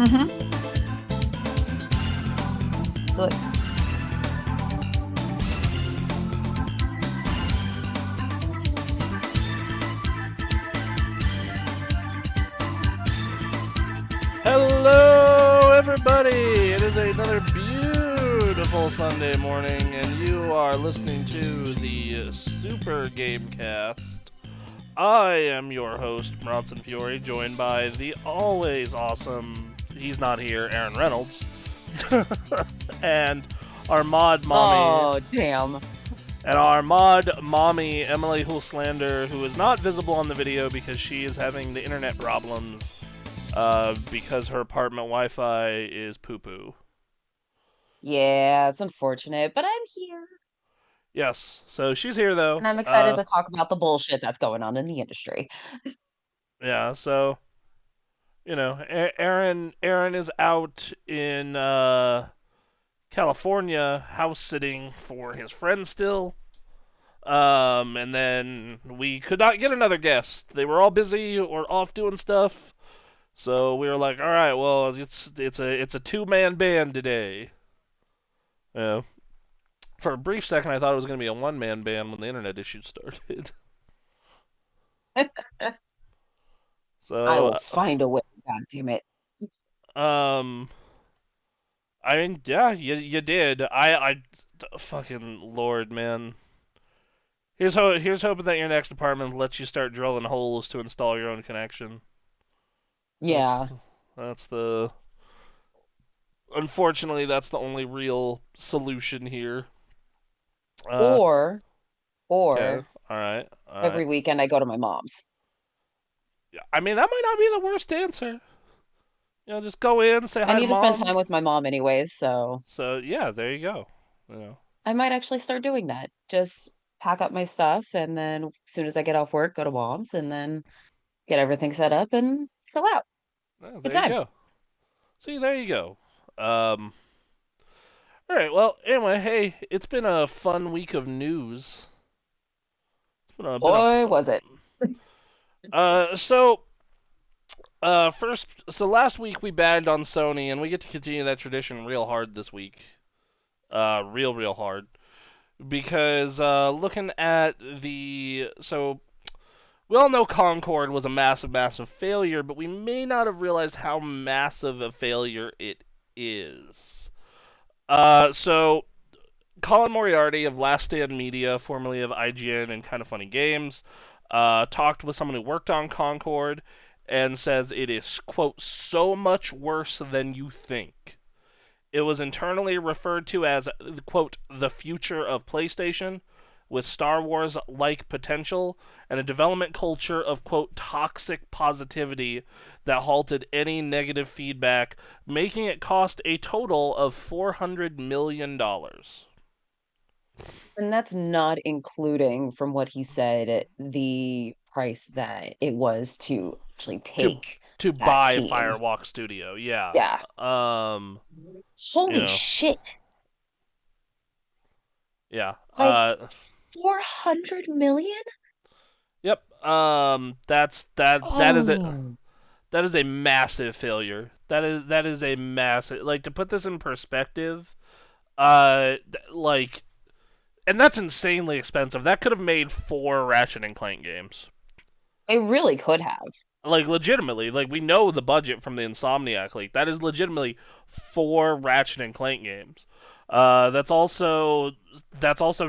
Mm-hmm. So, Hello, everybody! It is another beautiful Sunday morning, and you are listening to the Super Gamecast. I am your host, Bronson Fiore, joined by the always awesome, he's not here, Aaron Reynolds, and our mod mommy, oh, damn. Emily Hulslander, who is not visible on the video because she is having the internet problems because her apartment Wi-Fi is poo-poo. Yeah, it's unfortunate, but I'm here. Yes, so she's here though. And I'm excited to talk about the bullshit that's going on in the industry. Yeah, so Aaron is out in California house sitting for his friend still. And then we could not get another guest. They were all busy or off doing stuff. So we were like, all right, well, it's a two-man band today. Yeah. For a brief second, I thought it was going to be a one-man band when the internet issues started. I So, will find a way, god damn it. um, I mean, yeah, you did. Fucking Lord, man. Here's hoping that your next apartment lets you start drilling holes to install your own connection. That's Yeah. that's the Unfortunately, that's the only real solution here. Uh, Or okay, or all right. every weekend I go to my mom's. Yeah, I mean, that might not be the worst answer. Just go in, say I hi to need to spend mom. time with my mom anyways, so So yeah, there you go. You know. I might actually start doing that. Just pack up my stuff and then as soon as I get off work, go to mom's and then get everything set up and chill out. Yeah, Good there you time. go. See, there you go. Um, all right. Well, anyway, hey, it's been a fun week of news. It's been a Boy, was it. uh. So first, so last week we bagged on Sony, and we get to continue that tradition real hard this week. Real hard because looking at we all know Concord was a massive failure, but we may not have realized how massive a failure it is. So Colin Moriarty of Last Stand Media, formerly of IGN and Kind of Funny Games, talked with someone who worked on Concord and says it is, quote, so much worse than you think. It was internally referred to as, quote, the future of PlayStation, with Star Wars like potential and a development culture of, quote, toxic positivity that halted any negative feedback, making it cost a total of $400 million. And that's not including, from what he said, the price that it was to actually to take to that buy team. Firewalk Studio. Yeah. Yeah. Um. You Holy know. shit. Yeah. Like 400 million? Yep. That is it. Oh, That is a massive failure. That is a massive. Like, to put this in perspective, like, and that's insanely expensive. That could have made 4 Ratchet and Clank games. it really could have. Like, legitimately, like, we know the budget from the Insomniac leak. That is legitimately 4 Ratchet and Clank games. That's also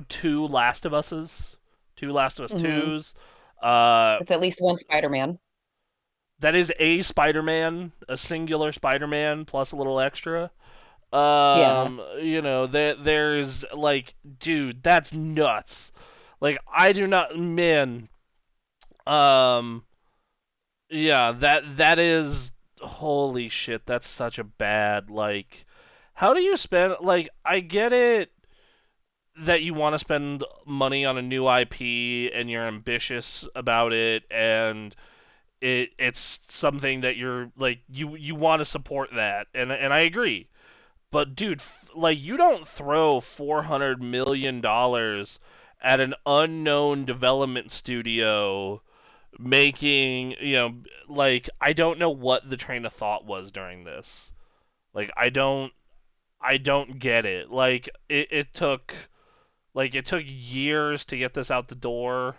two Last of Us's, two Last of Us Hmm. twos. Uh, It's at least one Spider-Man. that is a Spider-Man, a singular Spider-Man plus a little extra. Yeah. There's like, dude, that's nuts. Like, I do not, man. Um, yeah, that is holy shit. That's such a bad, like. How do you spend? Like, I get it that you want to spend money on a new IP and you're ambitious about it, and it's something that you're like, you want to support that, and I agree. But dude, like, you don't throw $400 million at an unknown development studio making, like, I don't know what the train of thought was during this. Like, I don't get it. Like, it took years to get this out the door.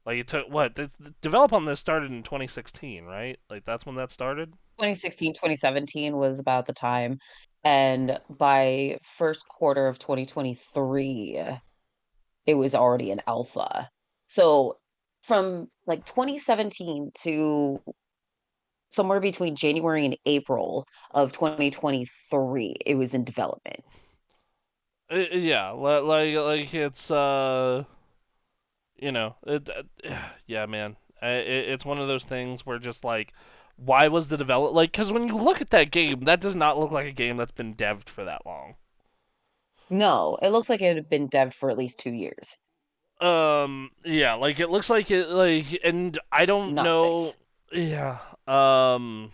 Like, it took what? The develop on this started in 2016, right? Like, that's when that started. 2016, 2017 was about the time, and by first quarter of 2023, it was already an alpha. So, from, like, 2017 to somewhere between January and April of 2023, it was in development. Yeah, like it's yeah, man. It's one of those things where just like, why was the develop like? Because when you look at that game, that does not look like a game that's been devved for that long. No, it looks like it had been devved for at least 2 years, Yeah, like it looks like it, like, and I don't not know. 6. Yeah. Um.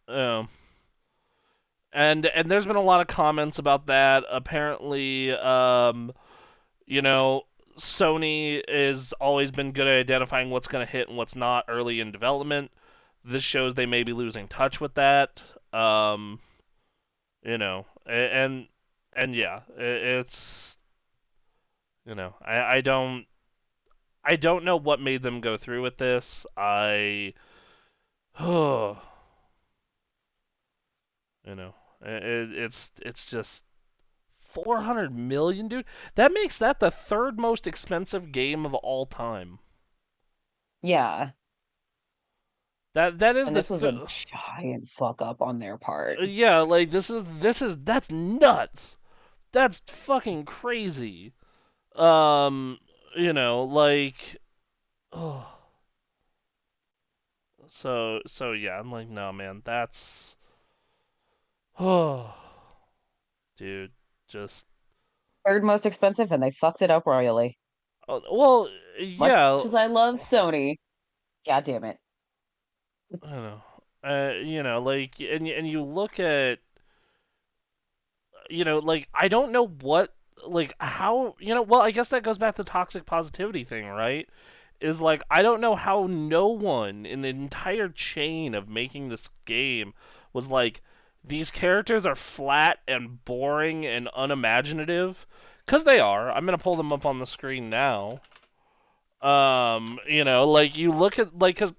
Um. And there's been a lot of comments about that. Apparently, you know, Sony has always been good at identifying what's going to hit and what's not early in development. This shows they may be losing touch with that. And yeah, it's, I don't know what made them go through with this. Oh, it's just 400 million, dude. That makes that the third most expensive game of all time. Yeah, That is and this was a giant fuck up on their part. yeah, like this is that's nuts. That's fucking crazy. Um, like, oh, so yeah, I'm like, no, man, that's, oh, dude, just, 3rd most expensive, and they fucked it up royally. well, Much yeah, as I love Sony, god damn it. I know, like, and you look at, like, I don't know what, like, how, well, I guess that goes back to the toxic positivity thing, right? Is like, I don't know how no one in the entire chain of making this game was like, these characters are flat and boring and unimaginative, because they are. I'm gonna pull them up on the screen now. Like, you look at, like, because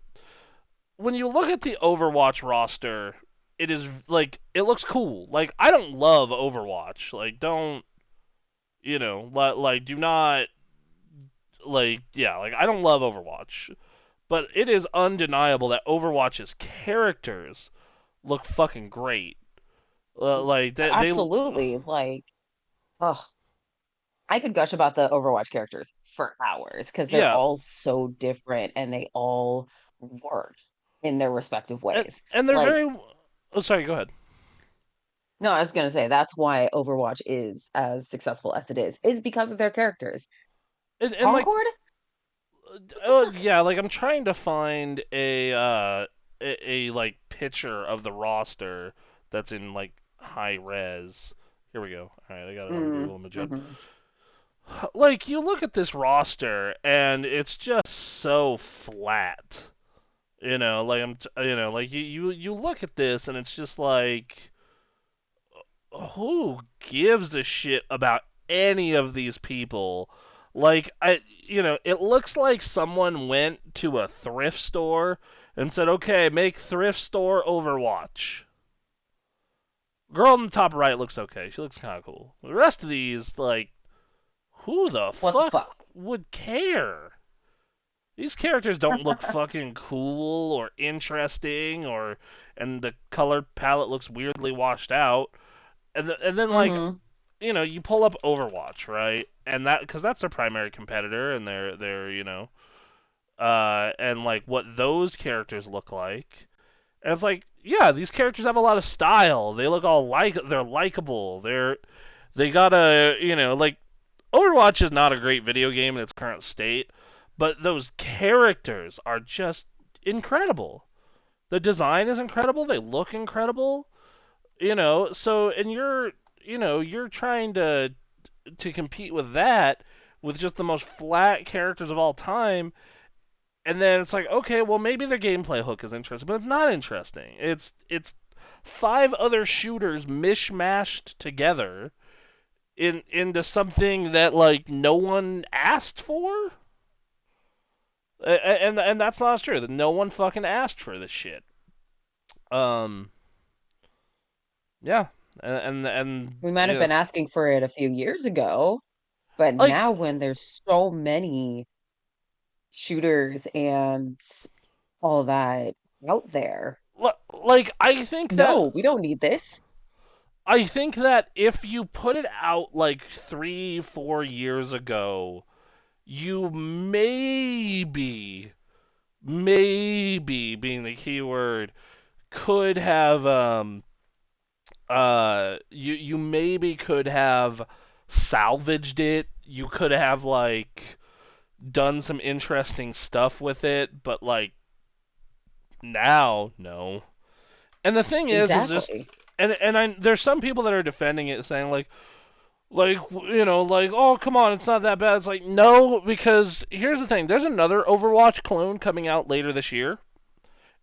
when you look at the Overwatch roster, it is like, it looks cool. Like, I don't love Overwatch. Like, don't, do not, like, yeah, like, I don't love Overwatch, but it is undeniable that Overwatch's characters look fucking great. Like, they Absolutely, like, ugh, I could gush about the Overwatch characters for hours because 'cause they're yeah, all so different and they all work in their respective and ways. and they're Like, very. Oh, sorry, go ahead. no, I was gonna say that's why Overwatch is as successful as it is because of their characters. And like, Concord? What the fuck? yeah, like, I'm trying to find a like picture of the roster that's in like high res. Here we go. All right, I got it on Mm, Google Images. mhm. Like, you look at this roster and it's just so flat. Like, like, you look at this and it's just like, who gives a shit about any of these people? Like, it looks like someone went to a thrift store and said, "Okay, make thrift store Overwatch." Girl in the top right looks okay. She looks kind of cool. The rest of these, like, who the What the fuck fuck? would care? These characters don't look fucking cool or interesting, and the color palette looks weirdly washed out. And then, like, Mhm. you pull up Overwatch, right? And that, because that's their primary competitor, and they're and like what those characters look like. And it's like, yeah, these characters have a lot of style. They look all like, they're likable. They got a, like, Overwatch is not a great video game in its current state, but those characters are just incredible. The design is incredible. They look incredible. So, and you're trying to compete with that with just the most flat characters of all time, and then it's like, okay, well maybe the gameplay hook is interesting, but it's not interesting. It's five other shooters mishmashed together into something that like no one asked for. And that's not true. That no one fucking asked for this shit. Um, yeah, and We might have been asking for it a few years ago, but like now when there's so many shooters and all that out there, like I think that no, we don't need this. if you put it out like 3 4 years ago, you maybe being the key word could have you maybe could have salvaged it. You could have like done some interesting stuff with it, but like now, no. And the thing is just Exactly. there's some people that are defending it, saying like oh come on, it's not that bad. It's like no, because here's the thing: there's another Overwatch clone coming out later this year,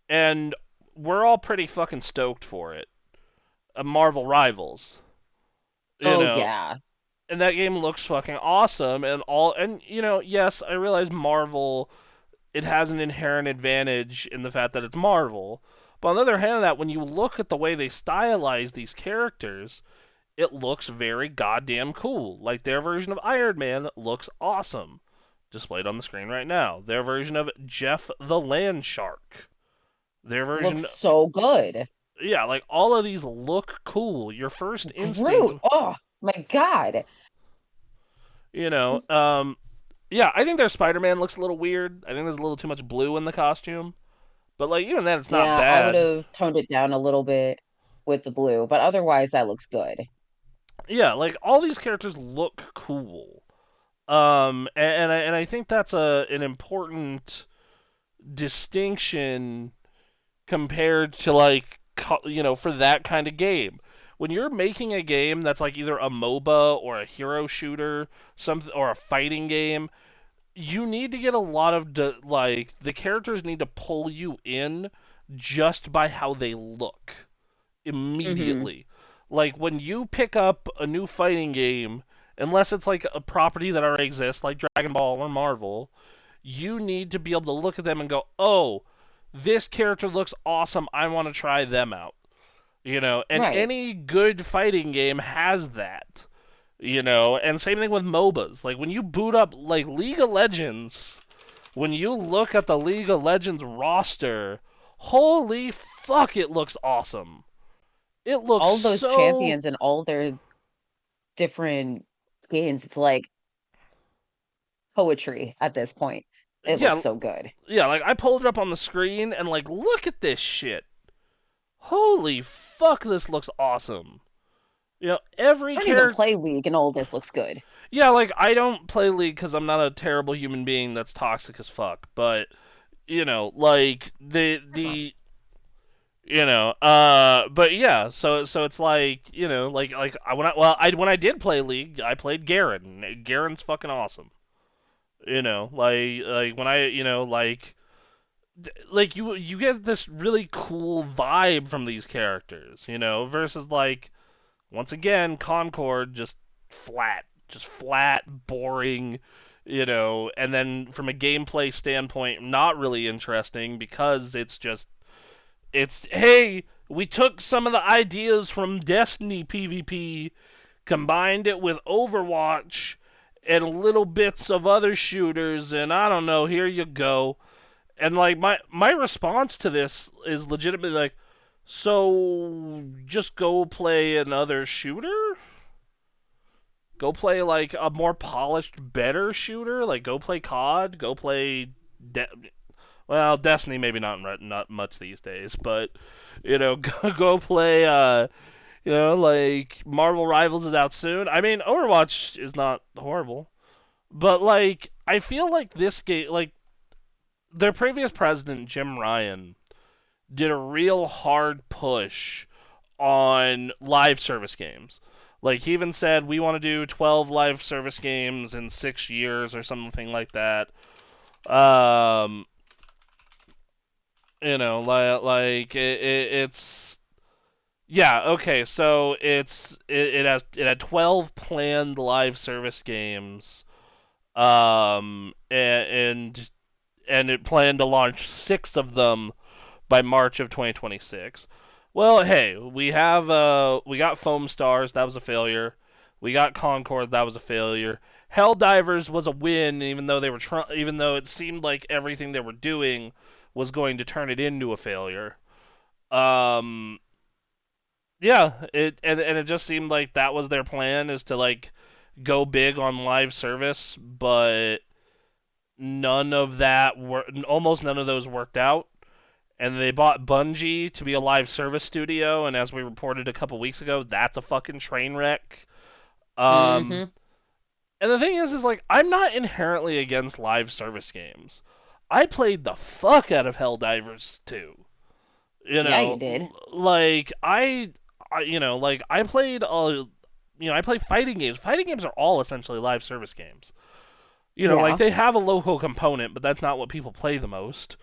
and we're all pretty fucking stoked for it. Marvel Rivals, you Oh know, yeah. and that game looks fucking awesome, and yes, I realize Marvel, it has an inherent advantage in the fact that it's Marvel. But on the other hand of that, when you look at the way they stylize these characters, it looks very goddamn cool. Like their version of Iron Man looks awesome. Displayed on the screen right now. Their version of Jeff the Land Shark. Their version, Looks so good. yeah, like all of these look cool. Your first instinct, Groot. Oh my God. you know, yeah, I think their Spider-Man looks a little weird. I think there's a little too much blue in the costume. But like even then, it's not Yeah, I would bad. have toned it down a little bit with the blue, but otherwise that looks good. Yeah, like all these characters look cool. And I think that's an important distinction compared to like for that kind of game. When you're making a game that's like either a MOBA or a hero shooter, something or a fighting game, you need to get a lot of like the characters need to pull you in just by how they look Hmm. immediately. Like when you pick up a new fighting game, unless it's like a property that already exists, like Dragon Ball or Marvel, you need to be able to look at them and go, "Oh, this character looks awesome. I want to try them out." And Right. any good fighting game has that. And same thing with MOBAs. Like when you boot up like League of Legends, when you look at the League of Legends roster, holy fuck, it looks awesome. It looks All those so champions and all their different skins, it's like poetry at this point. It looks yeah, so good. yeah, like I pulled it up on the screen and like look at this shit. Holy fuck, this looks awesome. Every I don't even character. play League and all this looks good. Yeah, like I don't play League because I'm not a terrible human being that's toxic as fuck. But like That's fine. but yeah. So it's like like when I did play League, I played Garen. Garen's fucking awesome. Like when I like you get this really cool vibe from these characters, versus like once again Concord just flat, boring, and then from a gameplay standpoint, not really interesting because it's hey, we took some of the ideas from Destiny PvP, combined it with Overwatch and little bits of other shooters, and I don't know, here you go. And like my response to this is legitimately like, so just go play another shooter? Go play like a more polished, better shooter? Like go play COD, go play De- well, Destiny maybe not much these days, but go play like Marvel Rivals is out soon. I mean, Overwatch is not horrible, but like I feel like this game like their previous president Jim Ryan did a real hard push on live service games. Like he even said we want to do 12 live service games in 6 years or something like that. Um, It's yeah, okay. So it had 12 planned live service games, and it planned to launch 6 of them by March of 2026. Well, hey, we got Foam Stars, that was a failure. We got Concord, that was a failure. Helldivers was a win, even though it seemed like everything they were doing was going to turn it into a failure. Um, yeah, and it just seemed like that was their plan, is to like go big on live service, but almost none of those worked out. And they bought Bungie to be a live service studio, and as we reported a couple weeks ago, that's a fucking train wreck. Um, Mm-hmm. and the thing is like I'm not inherently against live service games. I played the fuck out of Helldivers too. Yeah, you did. Like I played I play fighting games. Fighting games are all essentially live service games. Like Yeah. they have a local component, but that's not what people play the most.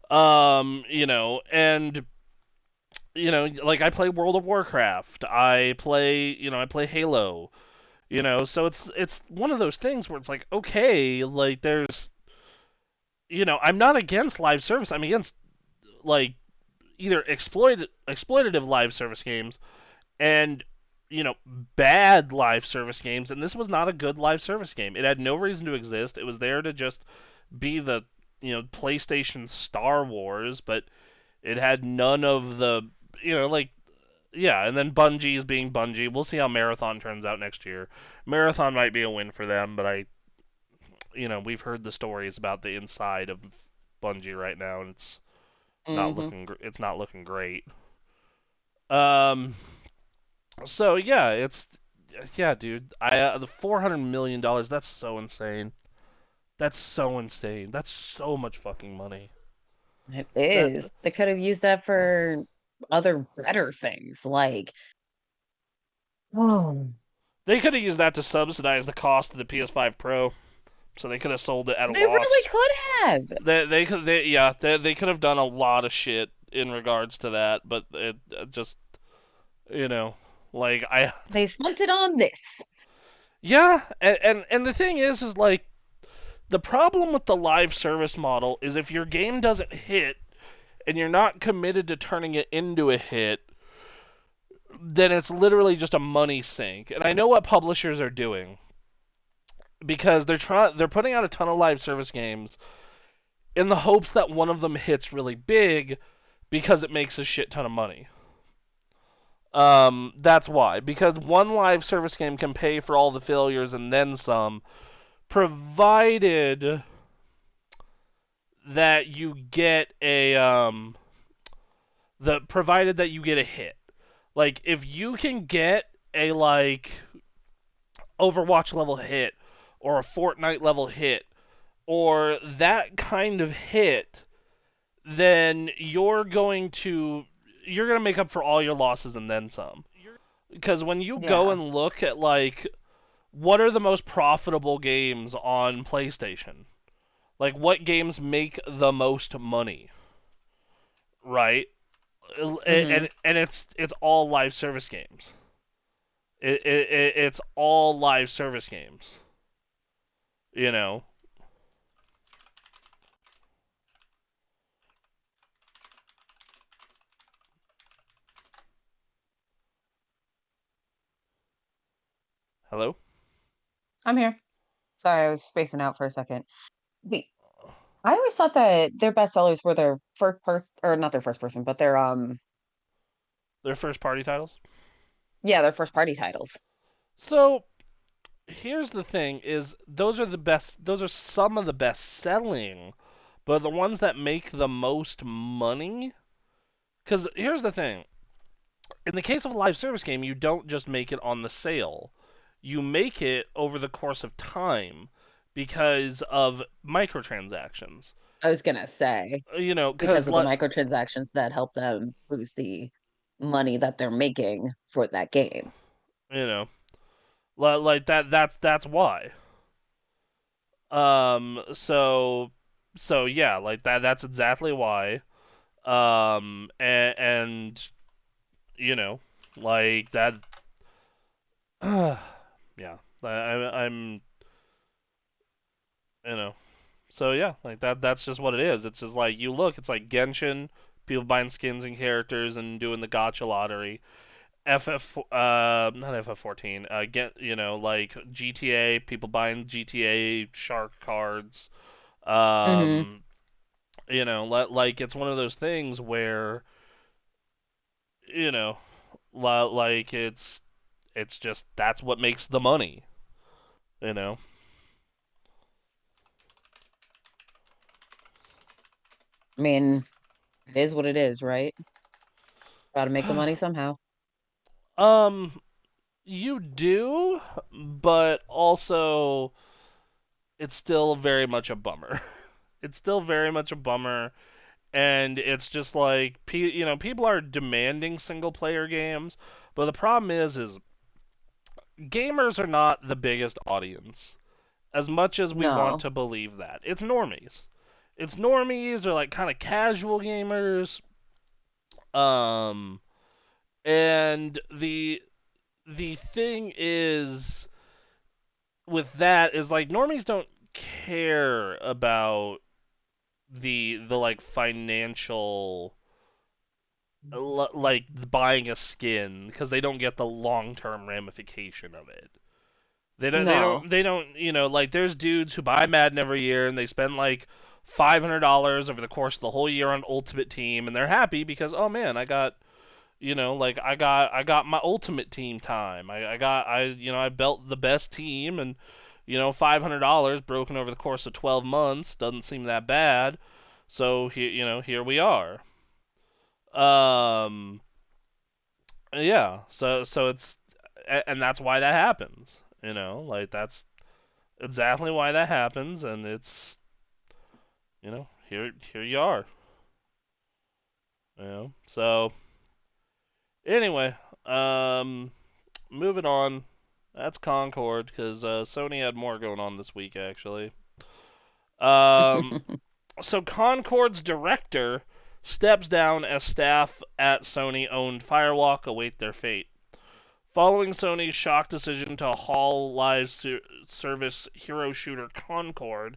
And like I play World of Warcraft. I play Halo. So it's one of those things where it's like, okay, like there's, I'm not against live service. I'm against like either exploitative live service games and bad live service games. And this was not a good live service game. It had no reason to exist. It was there to just be the PlayStation Star Wars, but it had none of the like yeah. And then Bungie is being Bungie. We'll see how Marathon turns out next year. Marathon might be a win for them, but we've heard the stories about the inside of Bungie right now, and Mm-hmm. it's not looking great. Um. So yeah, yeah, dude. The $400 million. That's so insane. That's so insane. That's so much fucking money. It That is. They could have used that for other better things, like oh, they could have used that to subsidize the cost of the PS5 Pro, so they could have sold it at a they really loss. could have. They could have done a lot of shit in regards to that, but it just you know like I They spent it on this. yeah, and the thing is like the problem with the live service model is if your game doesn't hit and you're not committed to turning it into a hit, then it's literally just a money sink. And I know what publishers are doing because they're putting out a ton of live service games in the hopes that one of them hits really big because it makes a shit ton of money. That's why. Because one live service game can pay for all the failures and then some, provided that you get a hit. Like if you can get a like Overwatch level hit or a Fortnite level hit or that kind of hit, then you're going to make up for all your losses and then some. Because when you go Yeah. and look at like what are the most profitable games on PlayStation? Like what games make the most money, right? Mm-hmm. And it's all live service games. It's all live service games. You know. Hello. I'm here. Sorry, I was spacing out for a second. Wait, I always thought that their best sellers were their first person, or not their first person, but their Their first party titles. yeah, their first party titles. So here's the thing: is those are the best. Those are some of the best selling, but the ones that make the most money. Because here's the thing: in the case of a live service game, you don't just make it on the sale. You make it over the course of time because of microtransactions. I was gonna say because Because of the microtransactions that help them boost the money that they're making for that game. you know, like that. That's why. Um. So, so yeah, like that. That's exactly why. And you know, like that. Yeah, I'm you know. So yeah, like that. That's just what it is. It's just like you look. It's like Genshin, people buying skins and characters and doing the gotcha lottery. Not FF14. Get like GTA, people buying GTA Shark cards. Mhm. Um, like it's one of those things where you know, like it's just that's what makes the money. You know. I mean, it is what it is, right? Gotta make the money somehow. um, you do, but also it's still very much a bummer. It's still very much a bummer, and it's just like people are demanding single player games, but the problem is gamers are not the biggest audience as much as we want No. to believe that. It's normies. It's normies or like kind of casual gamers. Um, and the thing is with that is like normies don't care about the like financial like buying a skin because they don't get the long-term ramification of it. No. They don't like there's dudes who buy Madden every year and they spend like $500 over the course of the whole year on Ultimate Team and they're happy because oh man I got like I got my Ultimate Team time. I built the best team and $500 broken over the course of 12 months doesn't seem that bad. So here we are. Um, yeah. So it's and that's why that happens. Like that's exactly why that happens, and it's here you are. So anyway, um, moving on. That's Concord because Sony had more going on this week actually. Um, so Concord's director steps down as staff at Sony-owned Firewalk await their fate. Following Sony's shock decision to haul live service hero shooter Concord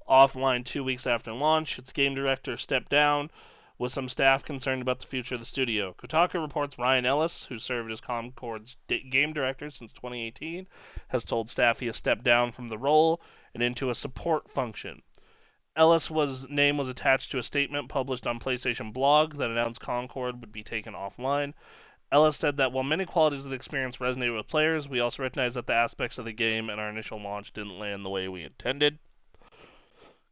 offline 2 weeks after launch, its game director stepped down, with some staff concerned about the future of the studio. Kotaku reports Ryan Ellis, who served as Concord's game director since 2018, has told staff he has stepped down from the role and into a support function. Name was attached to a statement published on PlayStation blog that announced Concord would be taken offline. Ellis said that while many qualities of the experience resonated with players, we also recognize that the aspects of the game and our initial launch didn't land the way we intended.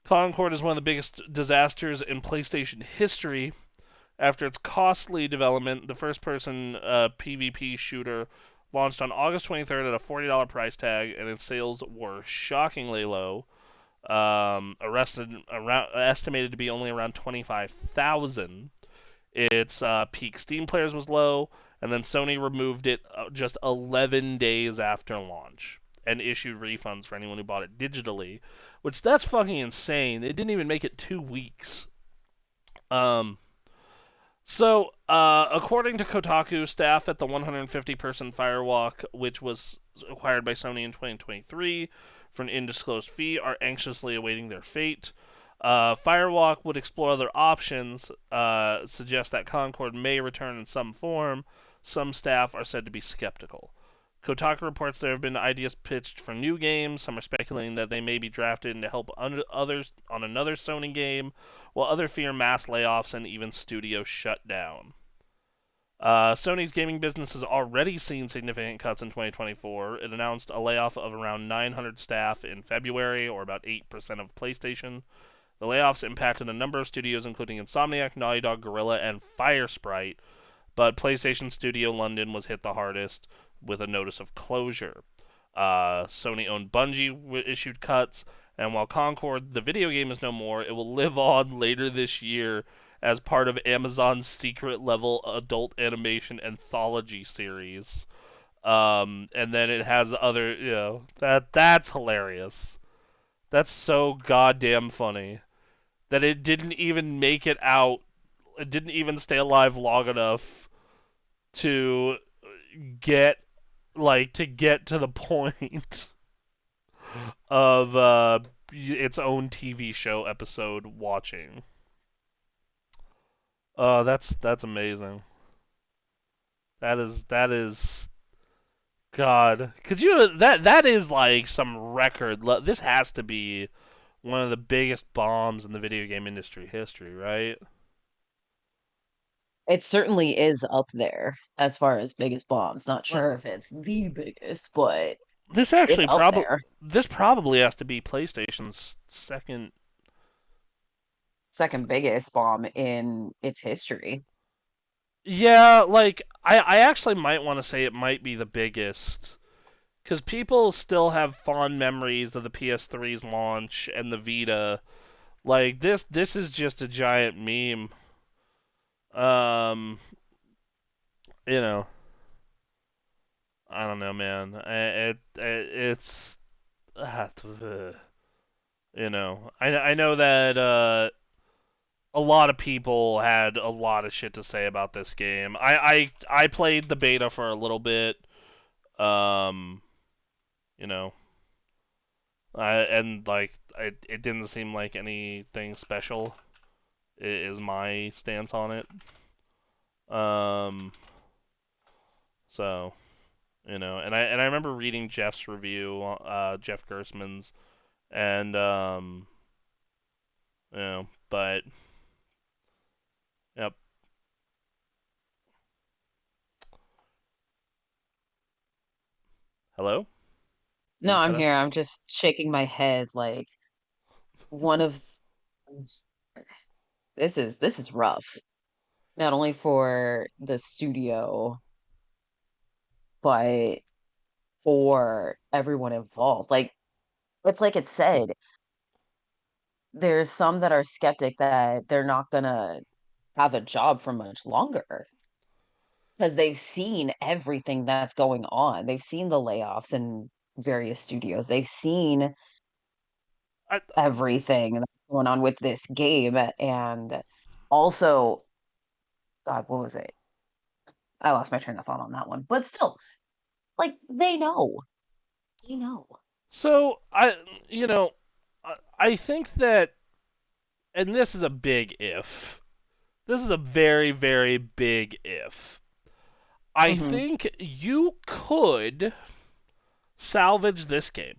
Concord is one of the biggest disasters in PlayStation history. After its costly development, the first person PvP shooter launched on August 23rd at a $40 price tag, and its sales were shockingly low. Estimated to be only around 25,000. Its peak Steam players was low, and then Sony removed it just 11 days after launch and issued refunds for anyone who bought it digitally, which that's fucking insane. It didn't even make it 2 weeks. Um, according to Kotaku, staff at the 150-person Firewalk, which was acquired by Sony in 2023 for an undisclosed fee, are anxiously awaiting their fate. Firewalk would explore other options, suggest that Concord may return in some form. Some staff are said to be skeptical. Kotaku reports there have been ideas pitched for new games. Some are speculating that they may be drafted in to help others on another Sony game, while others fear mass layoffs and even studio shutdown. Sony's gaming business has already seen significant cuts in 2024. It announced a layoff of around 900 staff in February, or about 8% of PlayStation. The layoffs impacted a number of studios, including Insomniac, Naughty Dog, Gorilla, and Firesprite, but PlayStation Studio London was hit the hardest with a notice of closure. Sony-owned Bungie issued cuts, and while Concord, the video game, is no more, it will live on later this year as part of Amazon's secret-level adult animation anthology series. And then it has other, that's hilarious. That's so goddamn funny that it didn't even make it out it didn't even stay alive long enough to get to get to the point of its own TV show episode watching. That's amazing. That is God. Could you that is like some record. This has to be one of the biggest bombs in the video game industry history, right? It certainly is up there as far as biggest bombs. Not Like, sure if it's the biggest, but this it's actually up probably there. this probably has to be PlayStation's second. Second biggest bomb in its history. Yeah, like I actually might want to say it might be the biggest because people still have fond memories of the PS3's launch and the Vita. Like this is just a giant meme. Um, you know, I don't know, man. It's I know that a lot of people had a lot of shit to say about this game. I played the beta for a little bit. Um, you know, and like it didn't seem like anything special. Is my stance on it. Um, so and I remember reading Jeff's review, Jeff Gersman's, and but yep. Hello, No, you I'm cut out. here. I'm just shaking my head like one of this is rough. Not only for the studio, but for everyone involved. Like it's like it said, there's some that are skeptic that they're not gonna have a job for much longer because they've seen everything that's going on. They've seen the layoffs in various studios. They've seen I, everything that's going on with this game. And also, God, what was it? I lost my train of thought on that one. But still, like they know. They know. so you know, I think that, and this is a big if. This is a very, very big if. I Hmm. think you could salvage this game.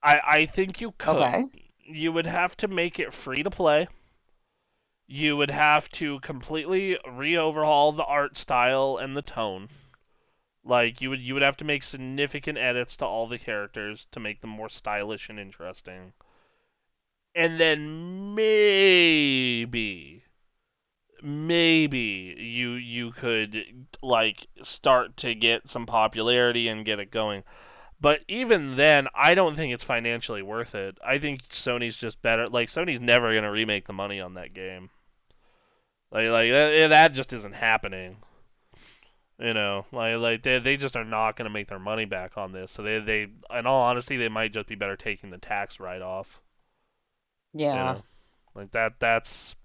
I think you could. Okay. You would have to make it free to play. You would have to completely re-overhaul the art style and the tone. Like you would have to make significant edits to all the characters to make them more stylish and interesting. And then maybe you could like start to get some popularity and get it going. But even then, I don't think it's financially worth it. I think Sony's just better. Like Sony's never gonna remake the money on that game. Like that just isn't happening. They just are not gonna make their money back on this. So they in all honesty they might just be better taking the tax write off. You Yeah. know, like that's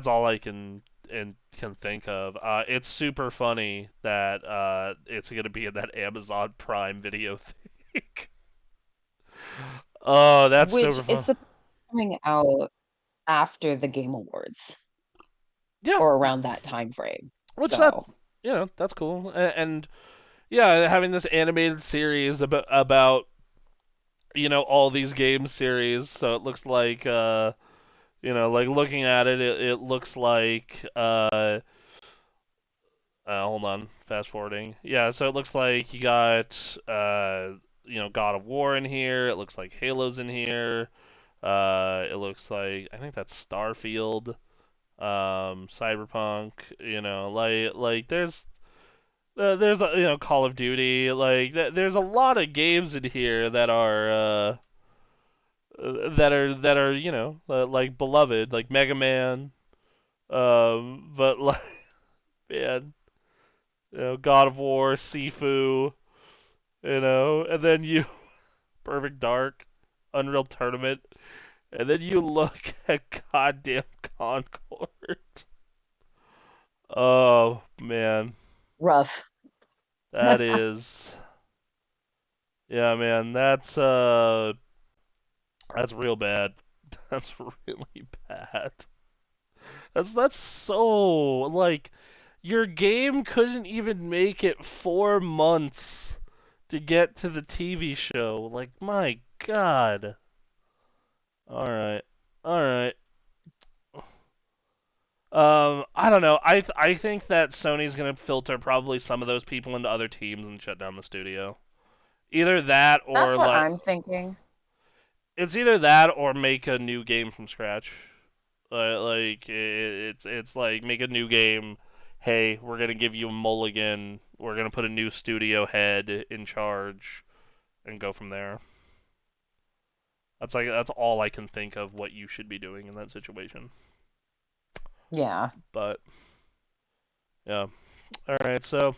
all I can think of. It's super funny that it's gonna be in that Amazon Prime Video thing. Oh, that's Which super fun. it's coming out after the Game Awards Yeah, or around that time frame. which that So, that's cool. And yeah, having this animated series about all these game series, so it looks like like looking at it looks like hold on, fast forwarding. Yeah, so it looks like you got God of War in here. It looks like Halo's in here. It looks like I think that's Starfield, Cyberpunk. There's Call of Duty. There's a lot of games in here that are like beloved, like Mega Man. But like man, God of War, Sifu, and then you Perfect Dark, Unreal Tournament, and then you look at goddamn on court. Oh man, Rough. that is. Yeah, man, that's real bad. That's really bad. That's so like your game couldn't even make it 4 months to get to the TV show. Like my God. All right, all right. I don't know. I think that Sony's gonna filter probably some of those people into other teams and shut down the studio. Either that That's or what like I'm thinking. it's either that or make a new game from scratch. It's like make a new game. Hey, we're gonna give you a mulligan. We're gonna put a new studio head in charge and go from there. That's all I can think of what you should be doing in that situation. Yeah. But yeah. All right, so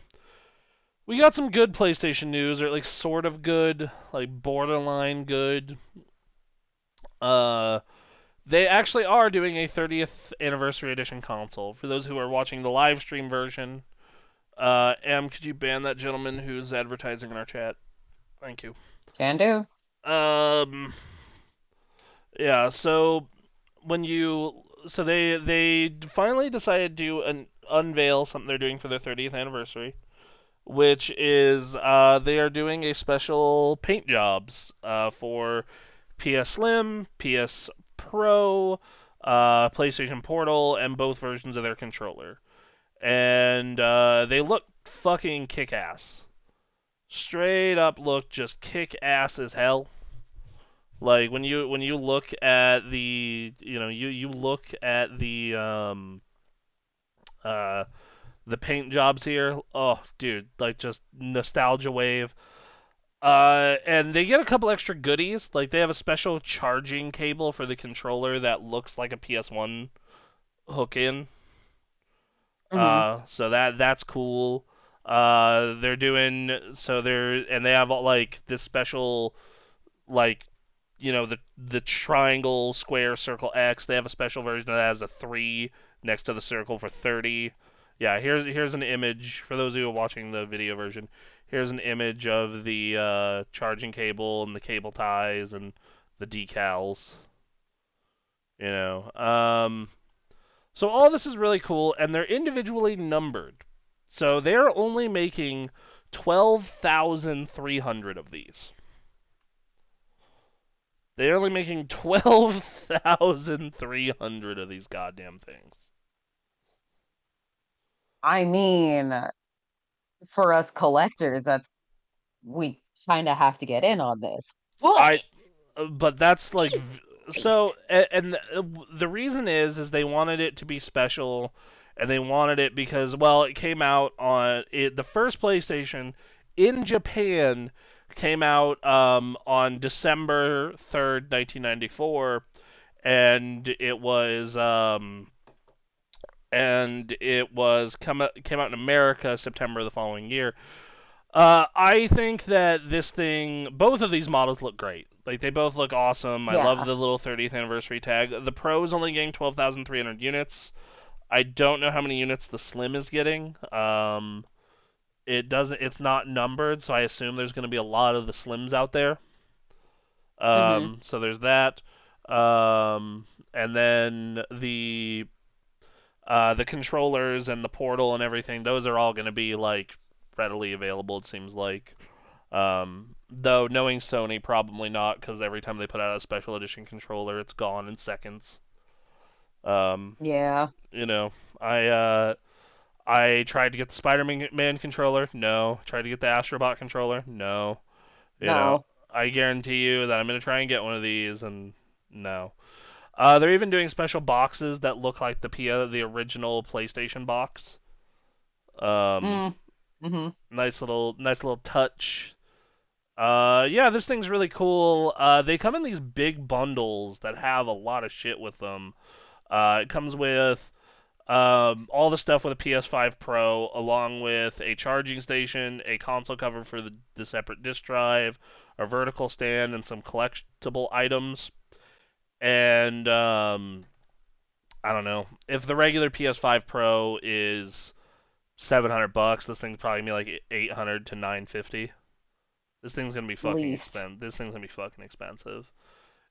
we got some good PlayStation news, or like sort of good, like borderline good. Uh, they actually are doing a 30th anniversary edition console. For those who are watching the live stream version, could you ban that gentleman who's advertising in our chat? Thank you. Can do. Um, yeah. So when you, so they finally decided to unveil something they're doing for their 30th anniversary, which is they are doing a special paint jobs for PS Slim, PS Pro, PlayStation Portal, and both versions of their controller. And they look fucking kick ass. Straight up look just kick ass as hell. Like when you look at you look at uh the paint jobs here. Oh, dude, like just nostalgia wave. And they get a couple extra goodies. Like they have a special charging cable for the controller that looks like a PS1 hook in. Hmm. So that's cool. They're doing so they're and they have like this special like the triangle, square, circle, X. They have a special version that has a 3 next to the circle for 30. Yeah, here's an image for those who are watching the video version. Here's an image of the charging cable and the cable ties and the decals. You know, so all this is really cool, and they're individually numbered. So they're only making 12,300 of these. They're only making 12,300 of these goddamn things. I mean, for us collectors, that's we kind of have to get in on this. But I but that's like Jesus so Christ. and the reason is they wanted it to be special and they wanted it because well it came out on the first PlayStation in Japan came out on December 3rd, 1994 and it was came out in America September the following year. I think that both of these models look great. Like they both look awesome. I love Yeah. the little 30th anniversary tag. The Pro is only getting 12,300 units. I don't know how many units the Slim is getting. It doesn't. It's not numbered, so I assume there's going to be a lot of the Slims out there. Hmm. So there's that. And then the controllers and the portal and everything. Those are all going to be like readily available. It seems like. Though knowing Sony, probably not, because every time they put out a special edition controller, it's gone in seconds. Um, Yeah. you know, I tried to get the Spider-Man controller. No. Tried to get the Astrobot controller. No. You know, No. I guarantee you that I'm gonna try and get one of these, and no. They're even doing special boxes that look like the original PlayStation box. Um, Mm. Hmm. nice little touch. Yeah, this thing's really cool. They come in these big bundles that have a lot of shit with them. It comes with all the stuff with a PS5 Pro, along with a charging station, a console cover for the separate disk drive, a vertical stand, and some collectible items. And I don't know. If the regular PS5 Pro is $700, this thing's probably gonna be like 800 to 950. This thing's gonna be fucking Least. expensive. This thing's gonna be fucking expensive.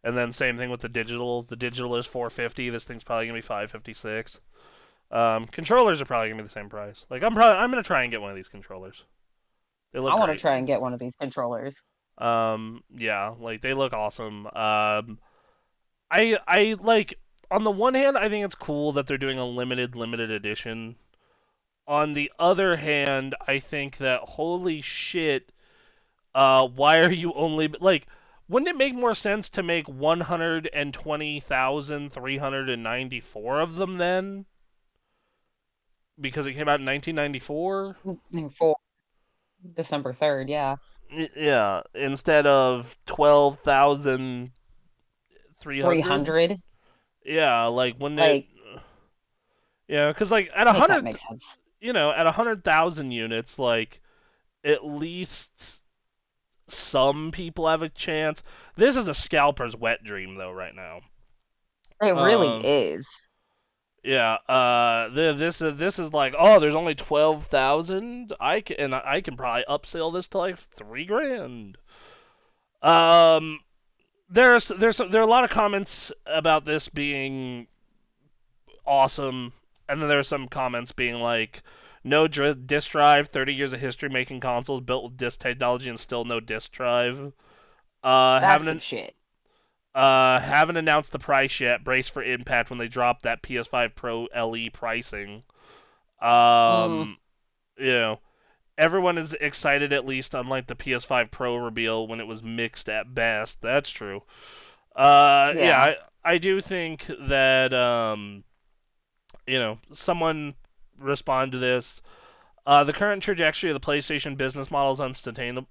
And then same thing with the digital. The digital is 450. This thing's probably gonna be 556. Controllers are probably gonna be the same price. Like I'm gonna try and get one of these controllers. They look I want to great. try and get one of these controllers. Yeah, like they look awesome. I like on the one hand, I think it's cool that they're doing a limited edition. On the other hand, I think that holy shit, why are you only like? Wouldn't it make more sense to make 120,394 of them then? Because it came out in 1994? For December 3rd, yeah. Yeah, instead of 12,300? 300, Yeah, like wouldn't it? like, Yeah, because like at make that make sense. at 100,000 units, like at least some people have a chance. This is a scalper's wet dream though right now. It really Um, is. yeah. This is like, oh, there's only 12,000. I can probably upsell this to like 3 grand. Um, there are a lot of comments about this being awesome, and then there are some comments being like, no disk drive, 30 years of history making consoles built with disk technology, and still no disk drive. Uh, That's haven't some an, shit. haven't announced the price yet. Brace for impact when they drop that PS5 Pro LE pricing. Mm, Um, you know, everyone is excited at least, unlike the PS5 Pro reveal when it was mixed at best. That's true. Yeah, yeah. I do think that someone respond to this. The current trajectory of the PlayStation business model is unsustainable.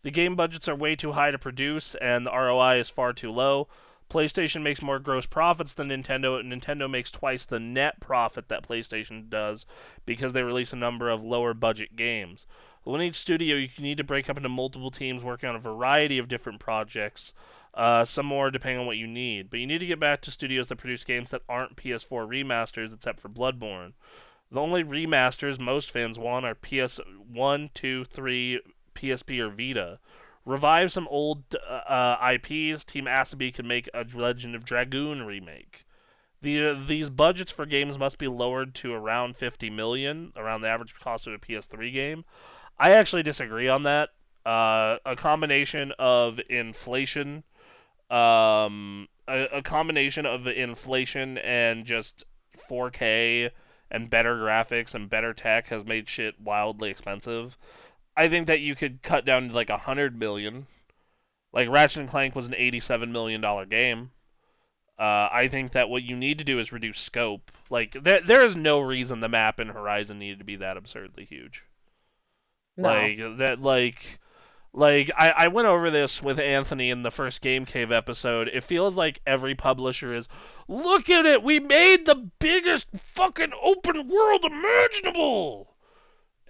The game budgets are way too high to produce, and the ROI is far too low. PlayStation makes more gross profits than Nintendo, and Nintendo makes twice the net profit that PlayStation does because they release a number of lower budget games. When each studio, you need to break up into multiple teams working on a variety of different projects, some more depending on what you need. But you need to get back to studios that produce games that aren't PS4 remasters, except for Bloodborne. The only remasters most fans want are PS1, 2, 3, PSP, or Vita. Revive some old IPs. Team Asobi can make a Legend of Dragoon remake. These budgets for games must be lowered to around 50 million, around the average cost of a PS3 game. I actually disagree on that. A combination of inflation, a combination of inflation and just 4K and better graphics and better tech has made shit wildly expensive. I think that you could cut down to like 100 million. Like Ratchet and Clank was an $87 million game. I think that what you need to do is reduce scope. Like there is no reason the map in Horizon needed to be that absurdly huge. No. Like that, like I went over this with Anthony in the first Game Cave episode. It feels like every publisher is, look at it, we made the biggest fucking open world imaginable,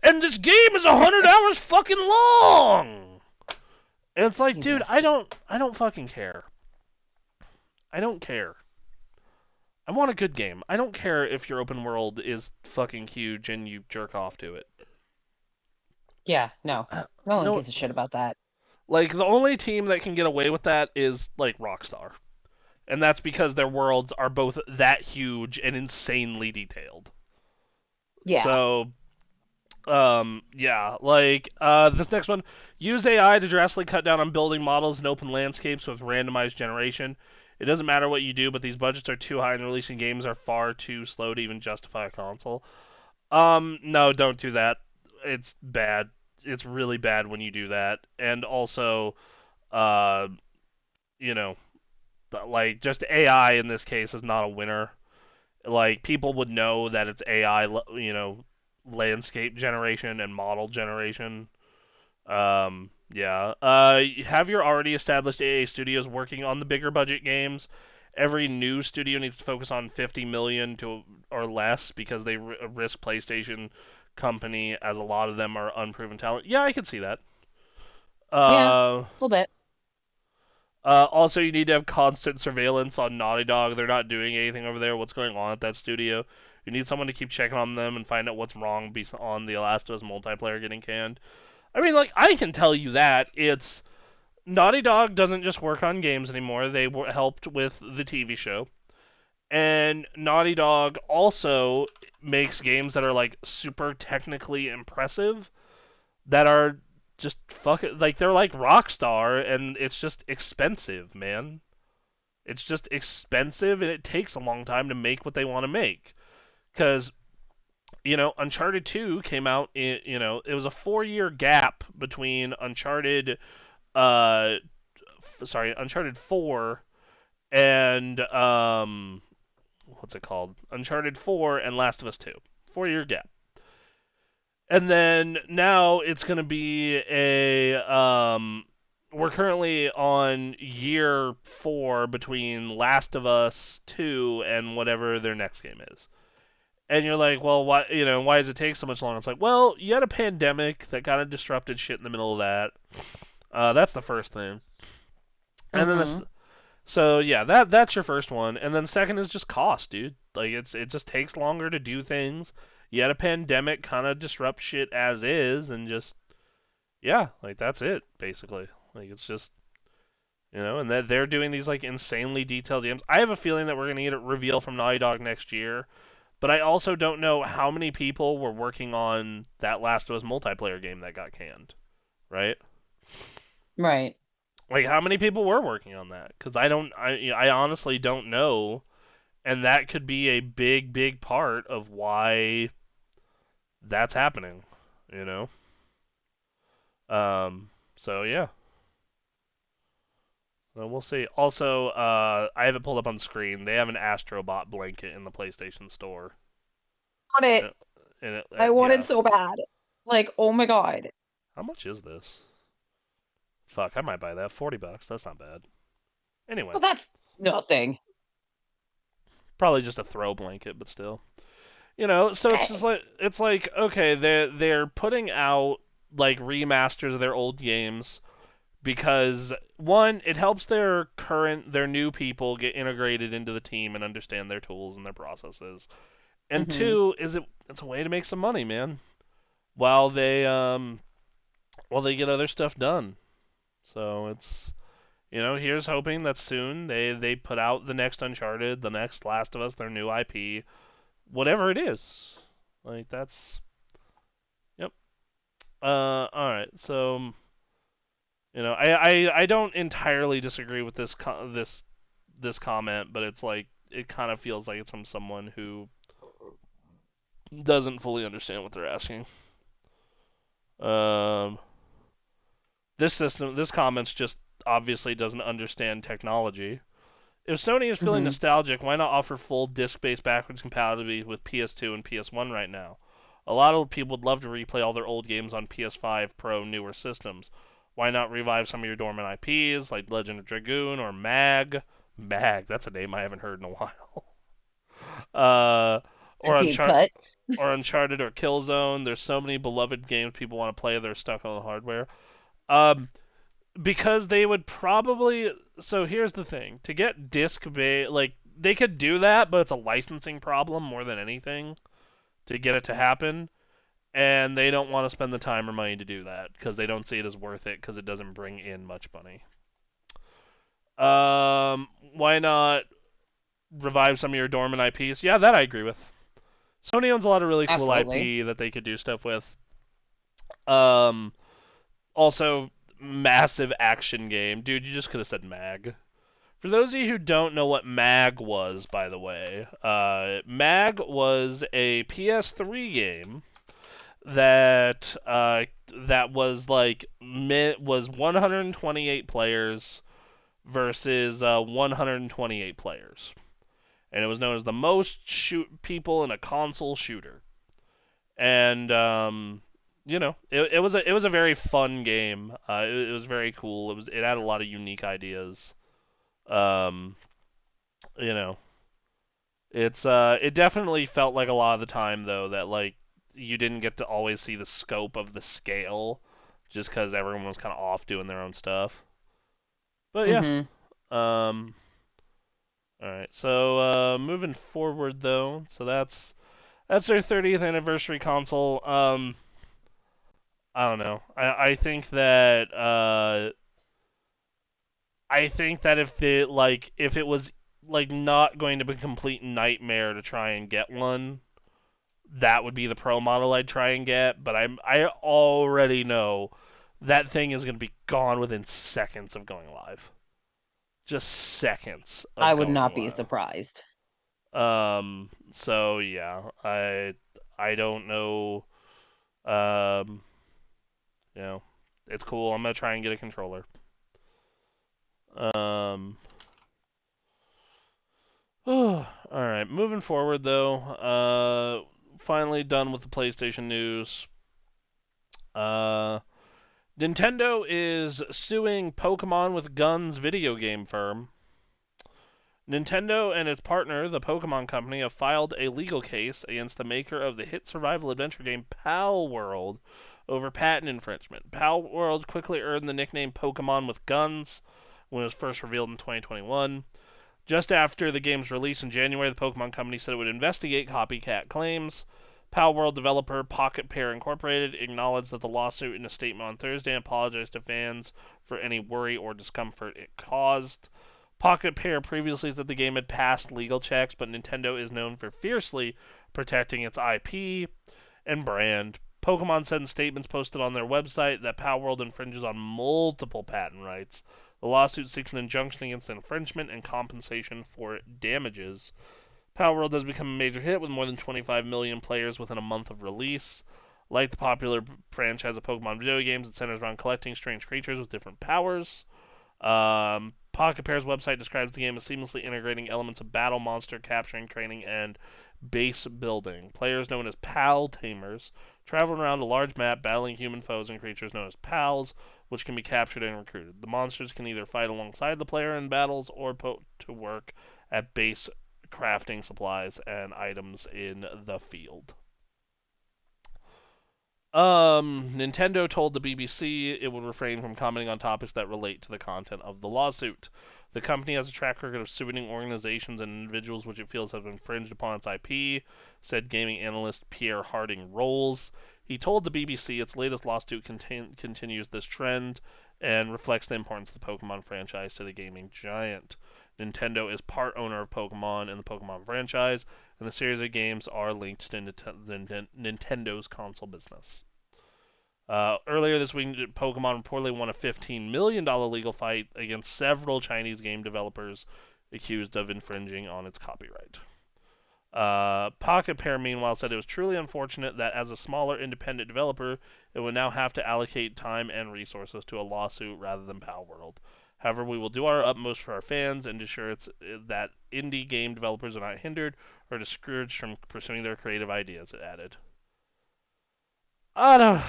and this game is 100 hours fucking long. And it's like, dude, Jesus. I don't fucking care. I don't care. I want a good game. I don't care if your open world is fucking huge and you jerk off to it. Yeah, no. No one No, gives a shit about that. like the only team that can get away with that is like Rockstar. And that's because their worlds are both that huge and insanely detailed. Yeah. So, yeah, like this next one, use AI to drastically cut down on building models and open landscapes with randomized generation. It doesn't matter what you do, but these budgets are too high and releasing games are far too slow to even justify a console. No, don't do that. It's bad. It's really bad when you do that. And also, uh, you know, like just AI in this case is not a winner. Like people would know that it's AI, landscape generation and model generation. Yeah. Have your already established AA studios working on the bigger budget games. Every new studio needs to focus on 50 million to or less because they risk PlayStation company, as a lot of them are unproven talent. Yeah, I could see that. Yeah. A Uh, little bit. Also, you need to have constant surveillance on Naughty Dog. They're not doing anything over there. What's going on at that studio? You need someone to keep checking on them and find out what's wrong on the Last of Us multiplayer getting canned. I mean, like, I can tell you that. It's Naughty Dog doesn't just work on games anymore. They helped with the TV show. And Naughty Dog also makes games that are, like, super technically impressive, that are just fucking, like, they're like Rockstar, and it's just expensive, man. It's just expensive, and it takes a long time to make what they want to make. Because, Uncharted 2 came out it was a 4 year gap between Uncharted 4 and, what's it called? Uncharted 4 and Last of Us 2. 4 year gap. And then now it's going to be we're currently on year 4 between Last of Us 2 and whatever their next game is. And you're like, well, why does it take so much longer? It's like, well, you had a pandemic that kind of disrupted shit in the middle of that. That's the first thing. And then this, Mm-hmm. so yeah, that's your first one. And then second is just cost, dude. Like, it just takes longer to do things. You had a pandemic kind of disrupt shit as is, and just, yeah, like, that's it basically. Like, it's just, and that they're doing these, like, insanely detailed games. I have a feeling that we're gonna get a reveal from Naughty Dog next year, but I also don't know how many people were working on that Last of Us multiplayer game that got canned, right? Right. Like, how many people were working on that? Because I honestly don't know, and that could be a big, big part of why that's happening, you know. So yeah, so we'll see. Also, I have it pulled up on the screen. They have an Astrobot blanket in the PlayStation Store, Want it. and I want it yeah, so bad. Like, oh my God. how much is this? Fuck, I might buy that. $40. That's not bad. Anyway, Well, that's nothing. probably just a throw blanket, but still. So it's just Eh. like, okay, they're putting out, like, remasters of their old games because, one, it helps their new people get integrated into the team and understand their tools and their processes. And Mm-hmm. two, it's a way to make some money, man, while they get other stuff done. So it's, here's hoping that soon they put out the next Uncharted, the next Last of Us, their new IP, whatever it is. Like, that's, yep. All right. So, I don't entirely disagree with this comment, but it's like, it kind of feels like it's from someone who doesn't fully understand what they're asking. Um, this comment's just obviously doesn't understand technology. If Sony is feeling Mm-hmm. nostalgic, why not offer full disc-based backwards compatibility with PS2 and PS1 right now? A lot of people would love to replay all their old games on PS5 Pro newer systems. Why not revive some of your dormant IPs like Legend of Dragoon or MAG? MAG, that's a name I haven't heard in a while. uh, A or deep cut. Uncharted or Killzone. There's so many beloved games people want to play. They're stuck on the hardware. Um, because they would probably. So here's the thing: to get like, they could do that, but it's a licensing problem more than anything to get it to happen, and they don't want to spend the time or money to do that because they don't see it as worth it because it doesn't bring in much money. Why not revive some of your dormant IPs? Yeah, that I agree with. Sony owns a lot of really cool Absolutely. IP that they could do stuff with. Um, Also, massive action game, dude. You just could have said Mag. For those of you who don't know what MAG was, by the way, MAG was a PS3 game that was like was 128 players versus 128 players, and it was known as the most shoot people in a console shooter. And it was a very fun game. It was very cool. It had a lot of unique ideas. Um, you know, it definitely felt like a lot of the time though that, like, you didn't get to always see the scope of the scale just because everyone was kind of off doing their own stuff. But yeah, Mm-hmm. Um, all right. So moving forward though, so that's their 30th anniversary console. I don't know. I think that if it was like not going to be a complete nightmare to try and get one, that would be the pro model I'd try and get. But I already know that thing is going to be gone within seconds of going live. Just seconds I of would going not be live. surprised. So yeah, I don't know. Um, you know, it's cool. I'm gonna try and get a controller. Um, all right. Moving forward though, finally done with the PlayStation news. Uh, Nintendo is suing Pokemon with Guns video game firm. Nintendo and its partner, the Pokemon Company, have filed a legal case against the maker of the hit survival adventure game Pal World over patent infringement. Pal World quickly earned the nickname Pokemon with Guns when it was first revealed in 2021. Just after the game's release in January, the Pokemon Company said it would investigate copycat claims. Pal World developer Pocket Pair Incorporated acknowledged that the lawsuit in a statement on Thursday and apologized to fans for any worry or discomfort it caused. Pocket Pair previously said the game had passed legal checks, but Nintendo is known for fiercely protecting its IP and brand. Pokemon said in statements posted on their website that Palworld infringes on multiple patent rights. The lawsuit seeks an injunction against infringement and compensation for damages. Palworld has become a major hit with more than 25 million players within a month of release. Like the popular franchise of Pokemon video games, it centers around collecting strange creatures with different powers. Pocket Pair's website describes the game as seamlessly integrating elements of battle, monster capturing, training, and base building. Players known as PAL tamers travel around a large map battling human foes and creatures known as PALs, which can be captured and recruited. The monsters can either fight alongside the player in battles or put to work at base crafting supplies and items in the field. Nintendo told the BBC it would refrain from commenting on topics that relate to the content of the lawsuit. The company has a track record of suing organizations and individuals which it feels have infringed upon its IP, said gaming analyst Pierre Harding Rolls. He told the BBC its latest lawsuit continues this trend and reflects the importance of the Pokemon franchise to the gaming giant. Nintendo is part owner of Pokemon and the Pokemon franchise, and the series of games are linked to Nintendo's console business. Earlier this week, Pokemon reportedly won a $15 million legal fight against several Chinese game developers accused of infringing on its copyright. Pocket Pair, meanwhile, said it was truly unfortunate that as a smaller independent developer, it would now have to allocate time and resources to a lawsuit rather than Pal World. However, we will do our utmost for our fans and ensure that indie game developers are not hindered or discouraged from pursuing their creative ideas, it added. I don't.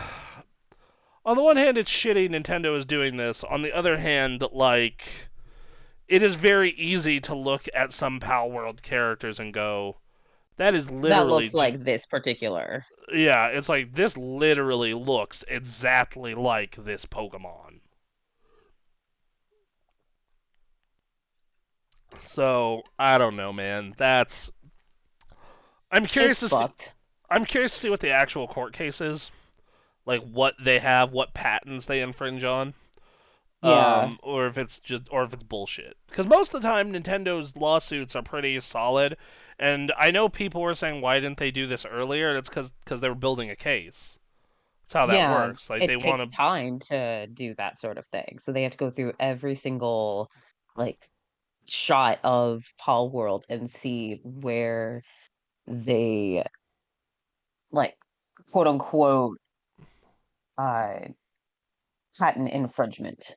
On the one hand, it's shitty Nintendo is doing this. On the other hand, like, it is very easy to look at some Pal World characters and go, that is That literally looks like this particular. yeah, it's like this literally looks exactly like this Pokemon. So I don't know, man. That's I'm curious It's to see. fucked. I'm curious to see what the actual court case is, like what they have, what patents they infringe on, Yeah. or if it's bullshit. Because most of the time, Nintendo's lawsuits are pretty solid, and I know people were saying why didn't they do this earlier? And it's because they were building a case. That's how that Yeah, works. Like they it want takes to. time to do that sort of thing. So they have to go through every single like shot of Paul World and see where they like quote unquote uh patent infringement.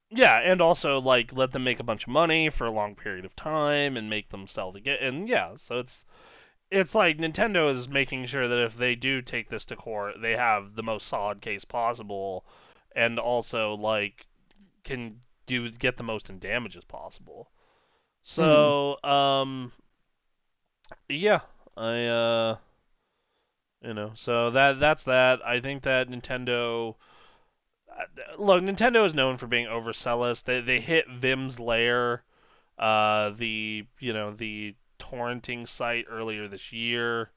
Yeah, and also like let them make a bunch of money for a long period of time and make them sell the get and yeah, so it's like Nintendo is making sure that if they do take this to court, they have the most solid case possible and also like can do get the most in damages possible. Mm. So, yeah, I so that's that. I think that Nintendo Look, Nintendo is known for being overzealous. They hit Vim's Lair, the torrenting site earlier this year.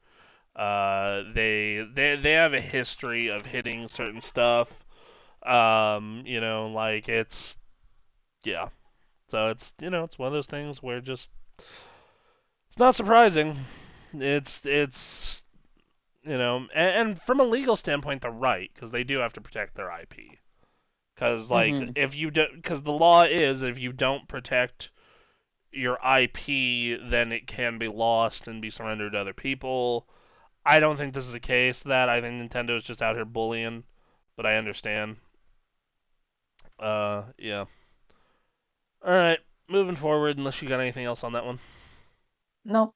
They have a history of hitting certain stuff. Like yeah. So it's one of those things where just it's not surprising. It's and from a legal standpoint, they're right because they do have to protect their IP. Because like Hmm. if you do, because the law is if you don't protect your IP, then it can be lost and be surrendered to other people. I don't think this is a case of that. I think Nintendo is just out here bullying, but I understand. Yeah. All right, moving forward. Unless you got anything else on that one. Nope.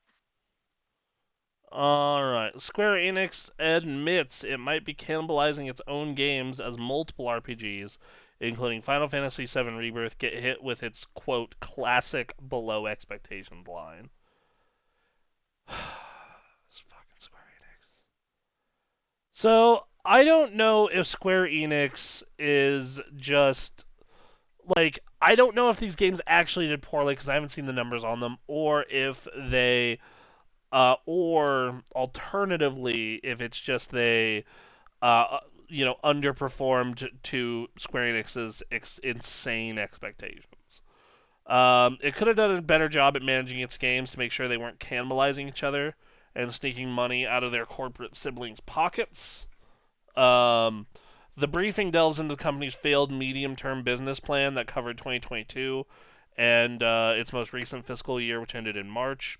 All right. Square Enix admits it might be cannibalizing its own games as multiple RPGs, including Final Fantasy VII Rebirth, get hit with its quote classic below expectations line. This fucking Square Enix. So I don't know if Square Enix is just like I don't know if these games actually did poorly because I haven't seen the numbers on them, or if they, or alternatively, if it's just they, underperformed to Square Enix's insane expectations. It could have done a better job at managing its games to make sure they weren't cannibalizing each other and sneaking money out of their corporate siblings' pockets. Um, the briefing delves into the company's failed medium-term business plan that covered 2022 and its most recent fiscal year, which ended in March,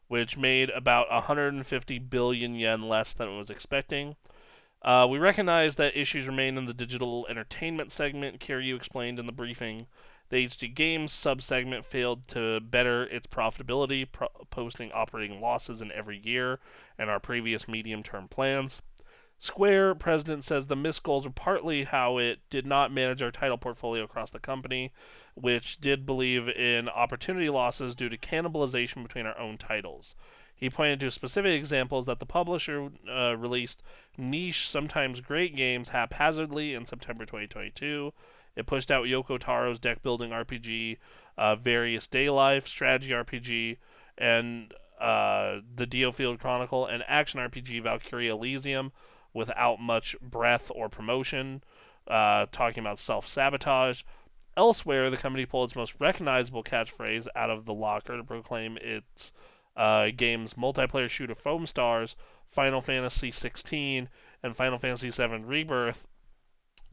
which made about 150 billion yen less than it was expecting. We recognize that issues remain in the digital entertainment segment, Kiryu explained in the briefing. The HD Games subsegment failed to better its profitability, posting operating losses in every year and our previous medium term plans. Square president says the missed goals are partly how it did not manage our title portfolio across the company, which did believe in opportunity losses due to cannibalization between our own titles. He pointed to specific examples that the publisher released niche, sometimes great games haphazardly in September 2022. It pushed out Yoko Taro's deck building RPG, Various Day Life, strategy RPG, and the Diofield Chronicle, and action RPG Valkyria Elysium without much breath or promotion, talking about self sabotage. Elsewhere, the company pulled its most recognizable catchphrase out of the locker to proclaim its game's multiplayer shooter Foam Stars, Final Fantasy XVI, and Final Fantasy VII Rebirth,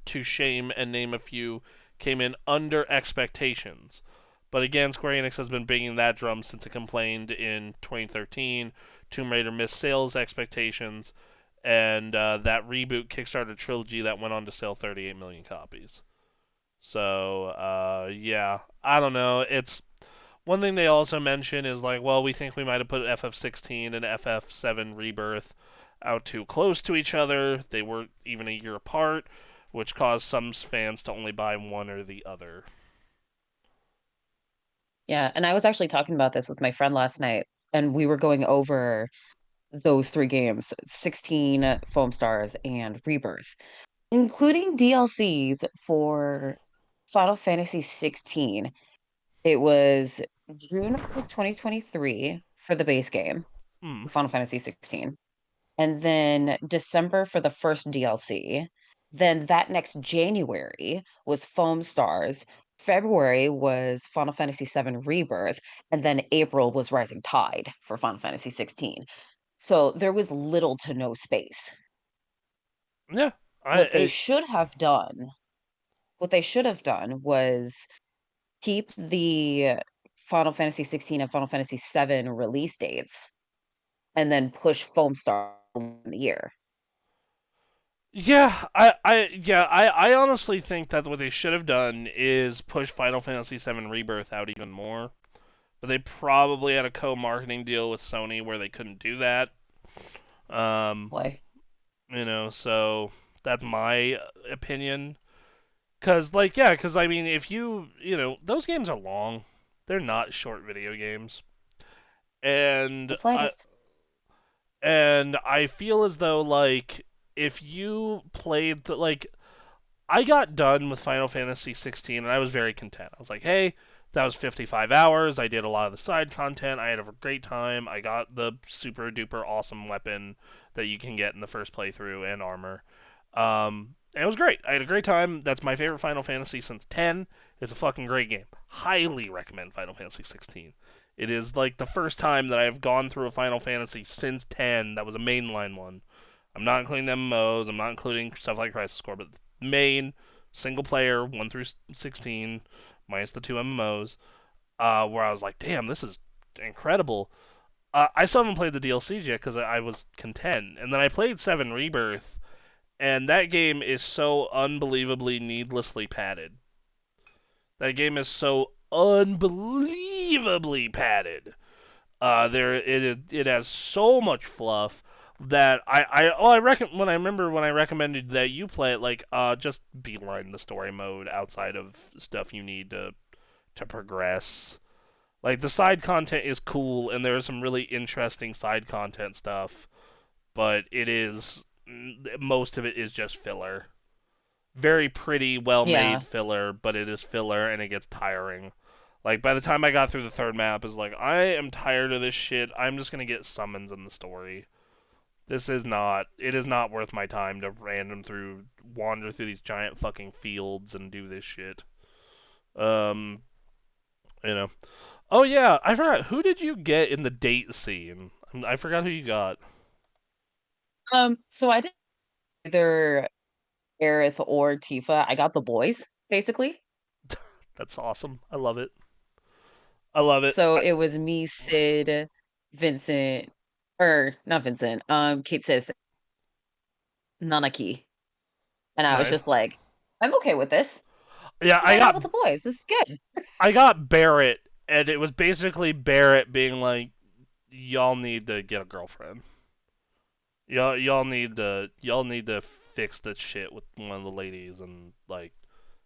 to shame and name a few, came in under expectations. But again, Square Enix has been banging that drum since it complained in 2013. Tomb Raider missed sales expectations, and that reboot kickstarted a trilogy that went on to sell 38 million copies. So, yeah, I don't know. It's one thing they also mention is like, well, we think we might have put FF16 and FF7 Rebirth out too close to each other. They weren't even a year apart, which caused some fans to only buy one or the other. Yeah, and I was actually talking about this with my friend last night, and we were going over those three games, 16, Foam Stars, and Rebirth, including DLCs for Final Fantasy 16. It was June of 2023 for the base game, Hmm. Final Fantasy 16, and then December for the first DLC. Then that next January was Foam Stars. February was Final Fantasy VII Rebirth, and then April was Rising Tide for Final Fantasy 16. So there was little to no space. Yeah. I What they it, should have done, what they should have done was keep the Final Fantasy 16 and Final Fantasy 7 release dates and then push Foam Star in the year. I honestly think that what they should have done is push Final Fantasy VII Rebirth out even more. But they probably had a co-marketing deal with Sony where they couldn't do that. Um, Boy, so that's my opinion. Cause I mean, if those games are long. They're not short video games, the and I slightest. and I feel as though like if you played I got done with Final Fantasy 16 and I was very content. I was like, hey, that was 55 hours. I did a lot of the side content. I had a great time. I got the super duper awesome weapon that you can get in the first playthrough and armor. And it was great. I had a great time. That's my favorite Final Fantasy since 10. It's a fucking great game. Highly recommend Final Fantasy 16. It is like the first time that I've gone through a Final Fantasy since 10 that was a mainline one. I'm not including the MMOs. I'm not including stuff like Crisis Core, but main single player 1 through 16 minus the two MMOs. Where I was like, damn, this is incredible. I still haven't played the DLCs yet because I was content, and then I played Seven Rebirth, and that game is so unbelievably needlessly padded. That game is so unbelievably padded. It has so much fluff that I reckon when I remember when I recommended that you play it, like just beeline the story mode outside of stuff you need to progress. Like the side content is cool and there's some really interesting side content stuff, but it is most of it is just filler. Very pretty, well-made Yeah. filler, but it is filler and it gets tiring. Like by the time I got through the third map, is like I am tired of this shit. I'm just gonna get summons in the story. This is not. It is not worth my time to wander through these giant fucking fields and do this shit. Um, you know. Oh yeah, I forgot. Who did you get in the date scene? I forgot who you got. So I did either Aerith or Tifa. I got the boys, basically. That's awesome. I love it. I love it. So it was me, Sid, Vincent, or not Vincent, Kate Sith, Nanaki. And I was Nice. just like, I'm okay with this. Yeah, I'm hanging out with the boys. This is good. I got Barrett, and it was basically Barrett being like, "Y'all need to get a girlfriend. Y'all need to fix this shit with one of the ladies." And like,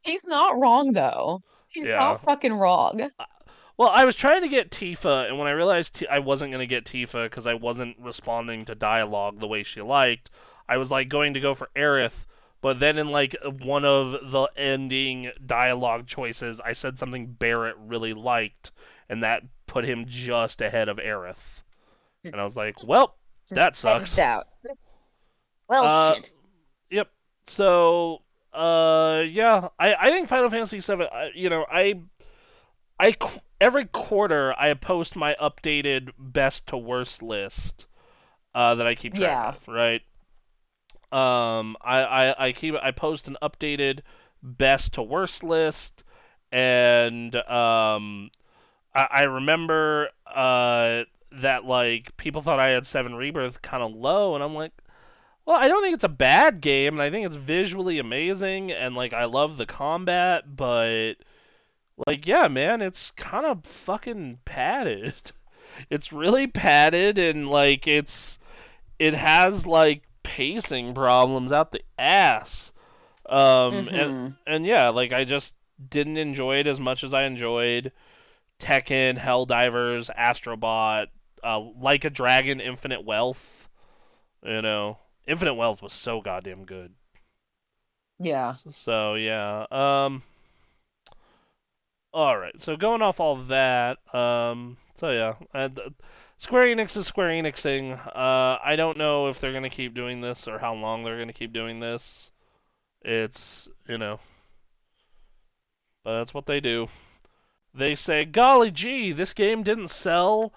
He's not wrong though. He's yeah. not fucking wrong. Well, I was trying to get Tifa, and when I realized I wasn't gonna get Tifa because I wasn't responding to dialogue the way she liked, I was like going to go for Aerith. But then in like one of the ending dialogue choices, I said something Barrett really liked, and that put him just ahead of Aerith. And I was like, well, that Edged sucks. out. Well, Uh, shit. yep. So, yeah, I think Final Fantasy VII. Every quarter I post my updated best to worst list that I keep track Yeah. of, right? I post an updated best to worst list, and I remember that like people thought I had Seven Rebirth kind of low, and I'm like, well, I don't think it's a bad game, and I think it's visually amazing, and like I love the combat, but like yeah, man, it's kind of fucking padded. It's really padded, and like it has like pacing problems out the ass. Um, and Mm-hmm. and yeah, like I just didn't enjoy it as much as I enjoyed Tekken, Helldivers, Astrobot, Like a Dragon, Infinite Wealth. You know, Infinite Wealth was so goddamn good. Yeah. So yeah. All right. So going off all of that. So yeah. Square Enix is Square Enixing. I don't know if they're gonna keep doing this or how long they're gonna keep doing this. It's but that's what they do. They say, golly gee, this game didn't sell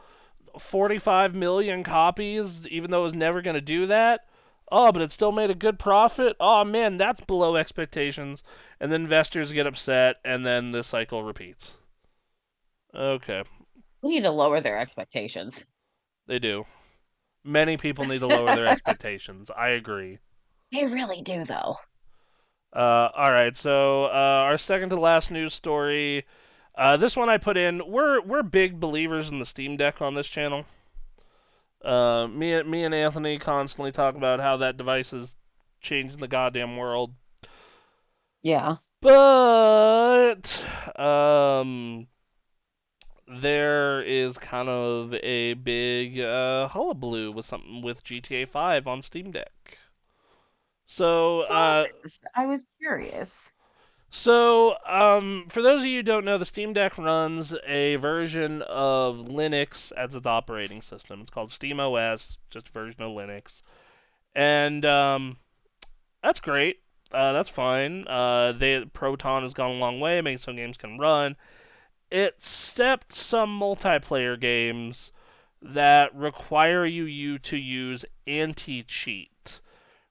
45 million copies, even though it was never going to do that. Oh, but it still made a good profit. Oh man, that's below expectations. And then investors get upset, and then the cycle repeats. Okay, We need to lower their expectations. they do. Many people need to lower their expectations. I agree. They really do, though. All right, so our second to last news story. This one I put in. We're big believers in the Steam Deck on this channel. Me and Anthony constantly talk about how that device is changing the goddamn world. Yeah. But there is kind of a big hullabaloo with something with GTA 5 on Steam Deck. So, So uh, I was curious. for those of you who don't know, the Steam Deck runs a version of Linux as its operating system. It's called SteamOS, just a version of Linux, and that's great. That's fine. Proton has gone a long way, making some games can run, except some multiplayer games that require you to use anti-cheat.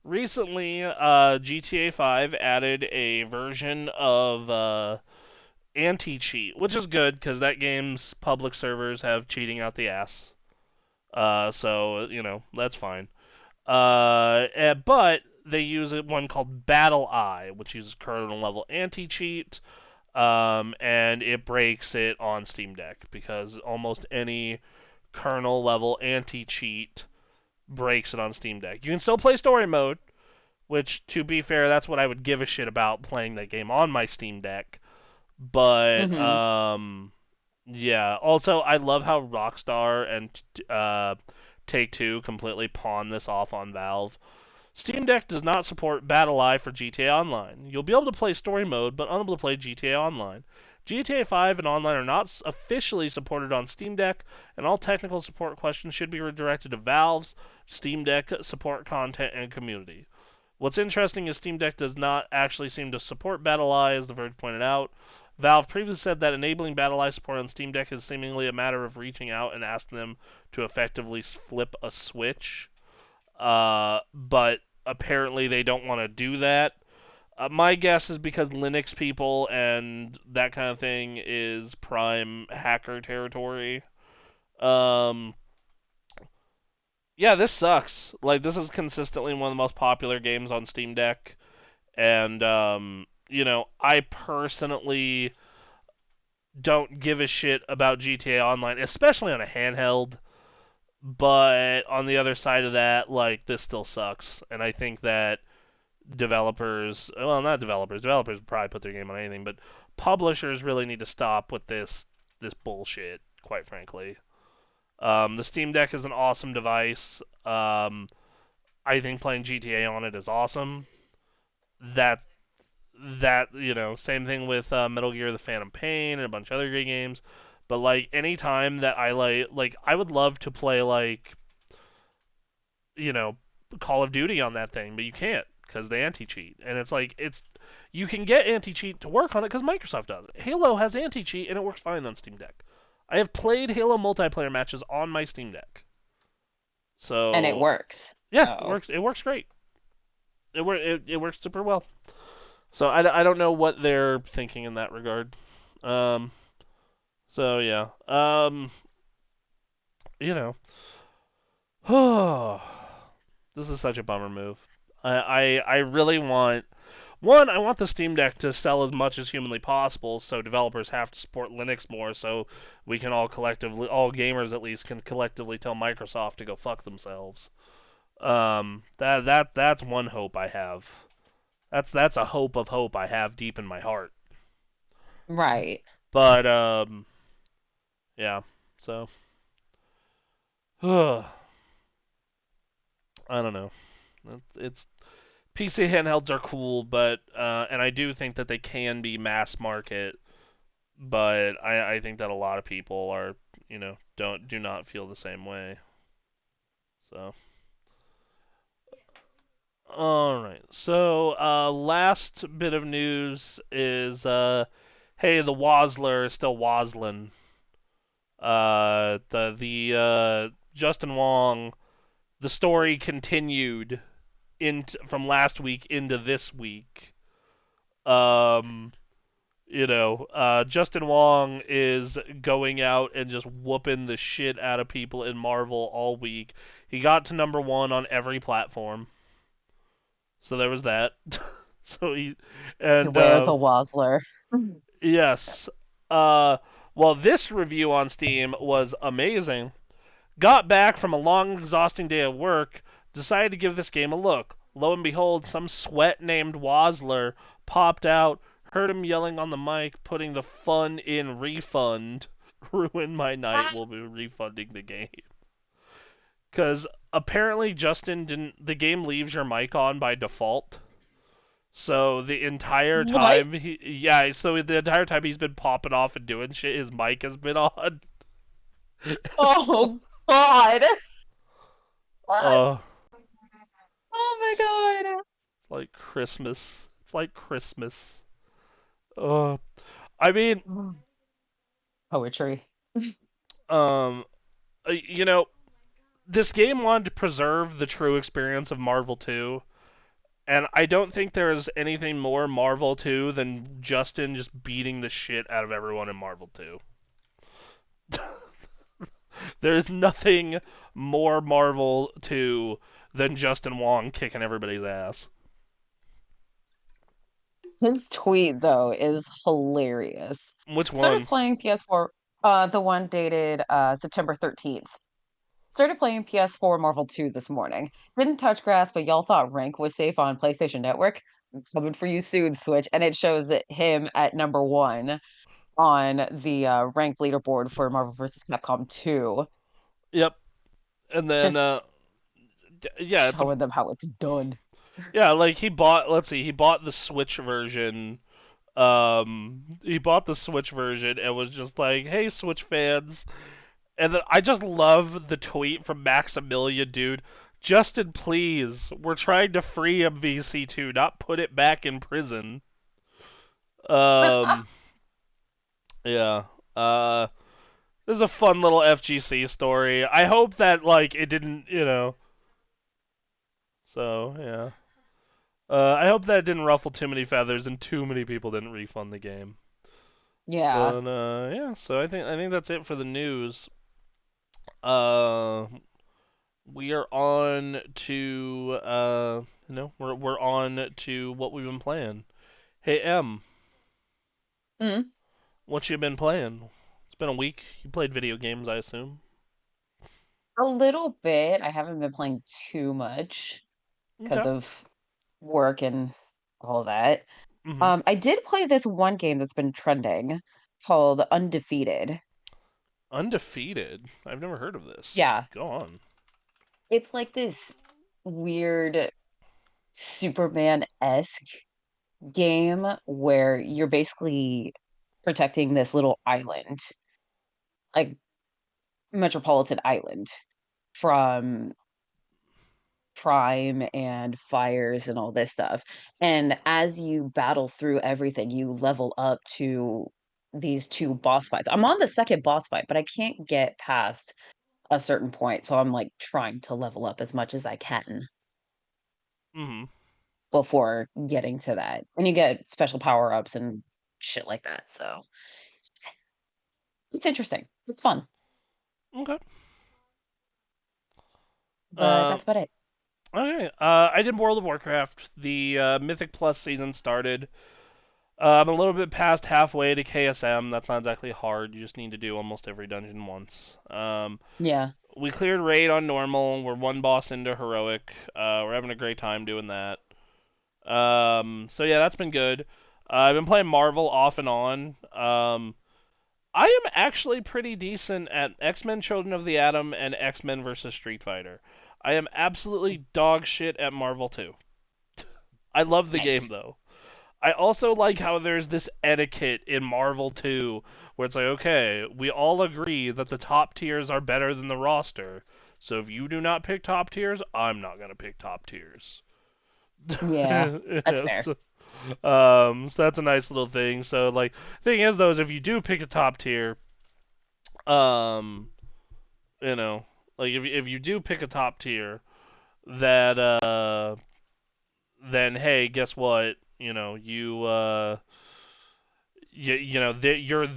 Recently, GTA 5 added a version of anti-cheat, which is good because that game's public servers have cheating out the ass. So that's fine. But they use one called Battle Eye, which uses kernel level anti-cheat, and it breaks it on Steam Deck because almost any kernel level anti-cheat breaks it on Steam Deck. You can still play story mode, which, to be fair, that's what I would give a shit about playing that game on my Steam Deck. But Hmm. yeah. Also, I love how Rockstar and Take Two completely pawn this off on Valve. Steam Deck does not support Battle Eye for GTA Online. You'll be able to play story mode, but unable to play GTA Online. GTA 5 and Online are not officially supported on Steam Deck, and all technical support questions should be redirected to Valve's Steam Deck support content and community. What's interesting is Steam Deck does not actually seem to support Battle Eye, as The Verge pointed out. Valve previously said that enabling Battle Eye support on Steam Deck is seemingly a matter of reaching out and asking them to effectively flip a switch. But apparently they don't want to do that. My guess is because Linux people and that kind of thing is prime hacker territory. Um, yeah, this sucks. Like, this is consistently one of the most popular games on Steam Deck. And, I personally don't give a shit about GTA Online, especially on a handheld. But on the other side of that, like, this still sucks. And I think that well, not developers would probably put their game on anything, but publishers really need to stop with this bullshit, quite frankly. The Steam Deck is an awesome device. I think playing GTA on it is awesome. That same thing with Metal Gear: The Phantom Pain and a bunch of other great games. But like any time that I I would love to play you know Call of Duty on that thing, but you can't because they anti-cheat, and it's you can get anti-cheat to work on it because Microsoft does it. Halo has anti-cheat and it works fine on Steam Deck. I have played Halo multiplayer matches on my Steam Deck, And it so works. yeah, it So works. It works great. It works super well. So I don't know what they're thinking in that regard. Um, so yeah. You know. This is such a bummer move. I really want one. I want the Steam Deck to sell as much as humanly possible, so developers have to support Linux more, so we can all gamers at least, can collectively tell Microsoft to go fuck themselves. That's one hope I have. That's a hope I have deep in my heart. right. But yeah. So I don't know. It's PC handhelds are cool, but and I do think that they can be mass market, but I think that a lot of people are do not feel the same way. So all right. So last bit of news is hey, the Wosler is still Woslin. The Justin Wong, the story continued from last week into this week. Um, Justin Wong is going out and just whooping the shit out of people in Marvel all week. He got to number one on every platform, so there was that. so he and Beware the Wosler. yes, uh, well, this review on Steam was amazing. Got back from a long, exhausting day of work, decided to give this game a look. Lo and behold, some sweat named Wosler popped out, heard him yelling on the mic, putting the fun in refund. Ruined my night, we'll be refunding the game. Because apparently Justin didn't. The game leaves your mic on by default. So the entire What? time so the entire time he's been popping off and doing shit, his mic has been on. Oh God. What? Uh, Oh my God. it's like Christmas. It's like Christmas. Uh, I mean, Poetry. um, you know, this game wanted to preserve the true experience of Marvel 2, and I don't think there is anything more Marvel 2 than Justin just beating the shit out of everyone in Marvel 2. There is nothing more Marvel 2 than Justin Wong kicking everybody's ass. His tweet though is hilarious. Which Started one? playing PS4, the one dated September 13th. Started playing PS4 Marvel 2 this morning. Didn't touch grass, but y'all thought rank was safe on PlayStation Network. Coming for you soon, Switch. And it shows him at number one on the rank leaderboard for Marvel vs. Capcom 2. Yep. And then Just yeah, it's a showing them how it's done. yeah, like he bought let's see, he bought the Switch version. He bought the Switch version and was just like, "Hey Switch fans." And then I just love the tweet from Maximilian, dude. Justin, please, we're trying to free MVC2, not put it back in prison. Um, yeah. Uh, this is a fun little FGC story. I hope that like it didn't, So yeah. I hope that didn't ruffle too many feathers and too many people didn't refund the game. Yeah. But yeah. So I think that's it for the news. Uh, we are on to we're on to what we've been playing. Hey M, Mm, what you been playing? It's been a week. You played video games, I assume. a little bit. I haven't been playing too much because Okay. of work and all that. Mhm. I did play this one game that's been trending called Undefeated. Undefeated. I've never heard of this. Yeah, Go on. it's like this weird Superman-esque game where you're basically protecting this little island, like metropolitan island, from crime and fires and all this stuff. And as you battle through everything, you level up to these two boss fights. I'm on the second boss fight, but I can't get past a certain point. So I'm like trying to level up as much as I can Mhm. before getting to that. And you get special power ups and shit like that. So it's interesting. It's fun, Okay. but Um. that's about it. Okay. I did World of Warcraft. The Mythic Plus season started. I'm a little bit past halfway to KSM. That's not exactly hard. You just need to do almost every dungeon once. Yeah. We cleared raid on normal. We're one boss into heroic. We're having a great time doing that. So yeah, that's been good. I've been playing Marvel off and on. I am actually pretty decent at X-Men Children of the Atom and X-Men vs. Street Fighter. I am absolutely dog shit at Marvel too. I love the game Nice. though. I also like how there's this etiquette in Marvel 2 where it's like, okay, we all agree that the top tiers are better than the roster. So if you do not pick top tiers, I'm not going to pick top tiers. Yeah, that's fair. Yes. So that's a nice little thing. So like, thing is though, is if you do pick a top tier, um, you know, like if you do pick a top tier, that then hey, guess what? You're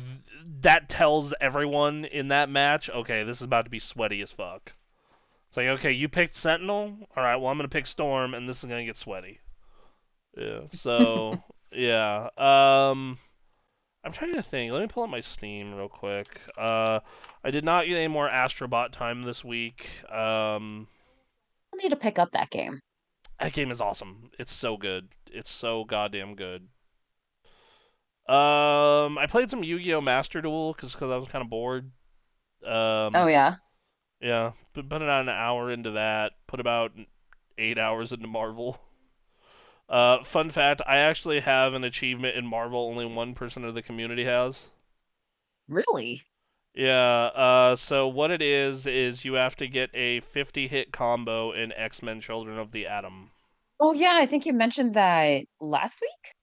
that tells everyone in that match, okay, this is about to be sweaty as fuck. It's like, okay, you picked Sentinel, all right, well I'm gonna pick Storm, and this is gonna get sweaty. Yeah. So yeah. I'm trying to think. Let me pull up my Steam real quick. I did not get any more Astrobot time this week. I need to pick up that game. That game is awesome. It's so good. It's so goddamn good. I played some Yu-Gi-Oh! Master Duel because I was kind of bored. Oh Um, yeah. Yeah, put about an hour into that. Put about 8 hours into Marvel. Fun fact: I actually have an achievement in Marvel only 1% of the community has. Really? Yeah. So what it is you have to get a 50 hit combo in X-Men: Children of the Atom. Oh yeah, I think you mentioned that last week.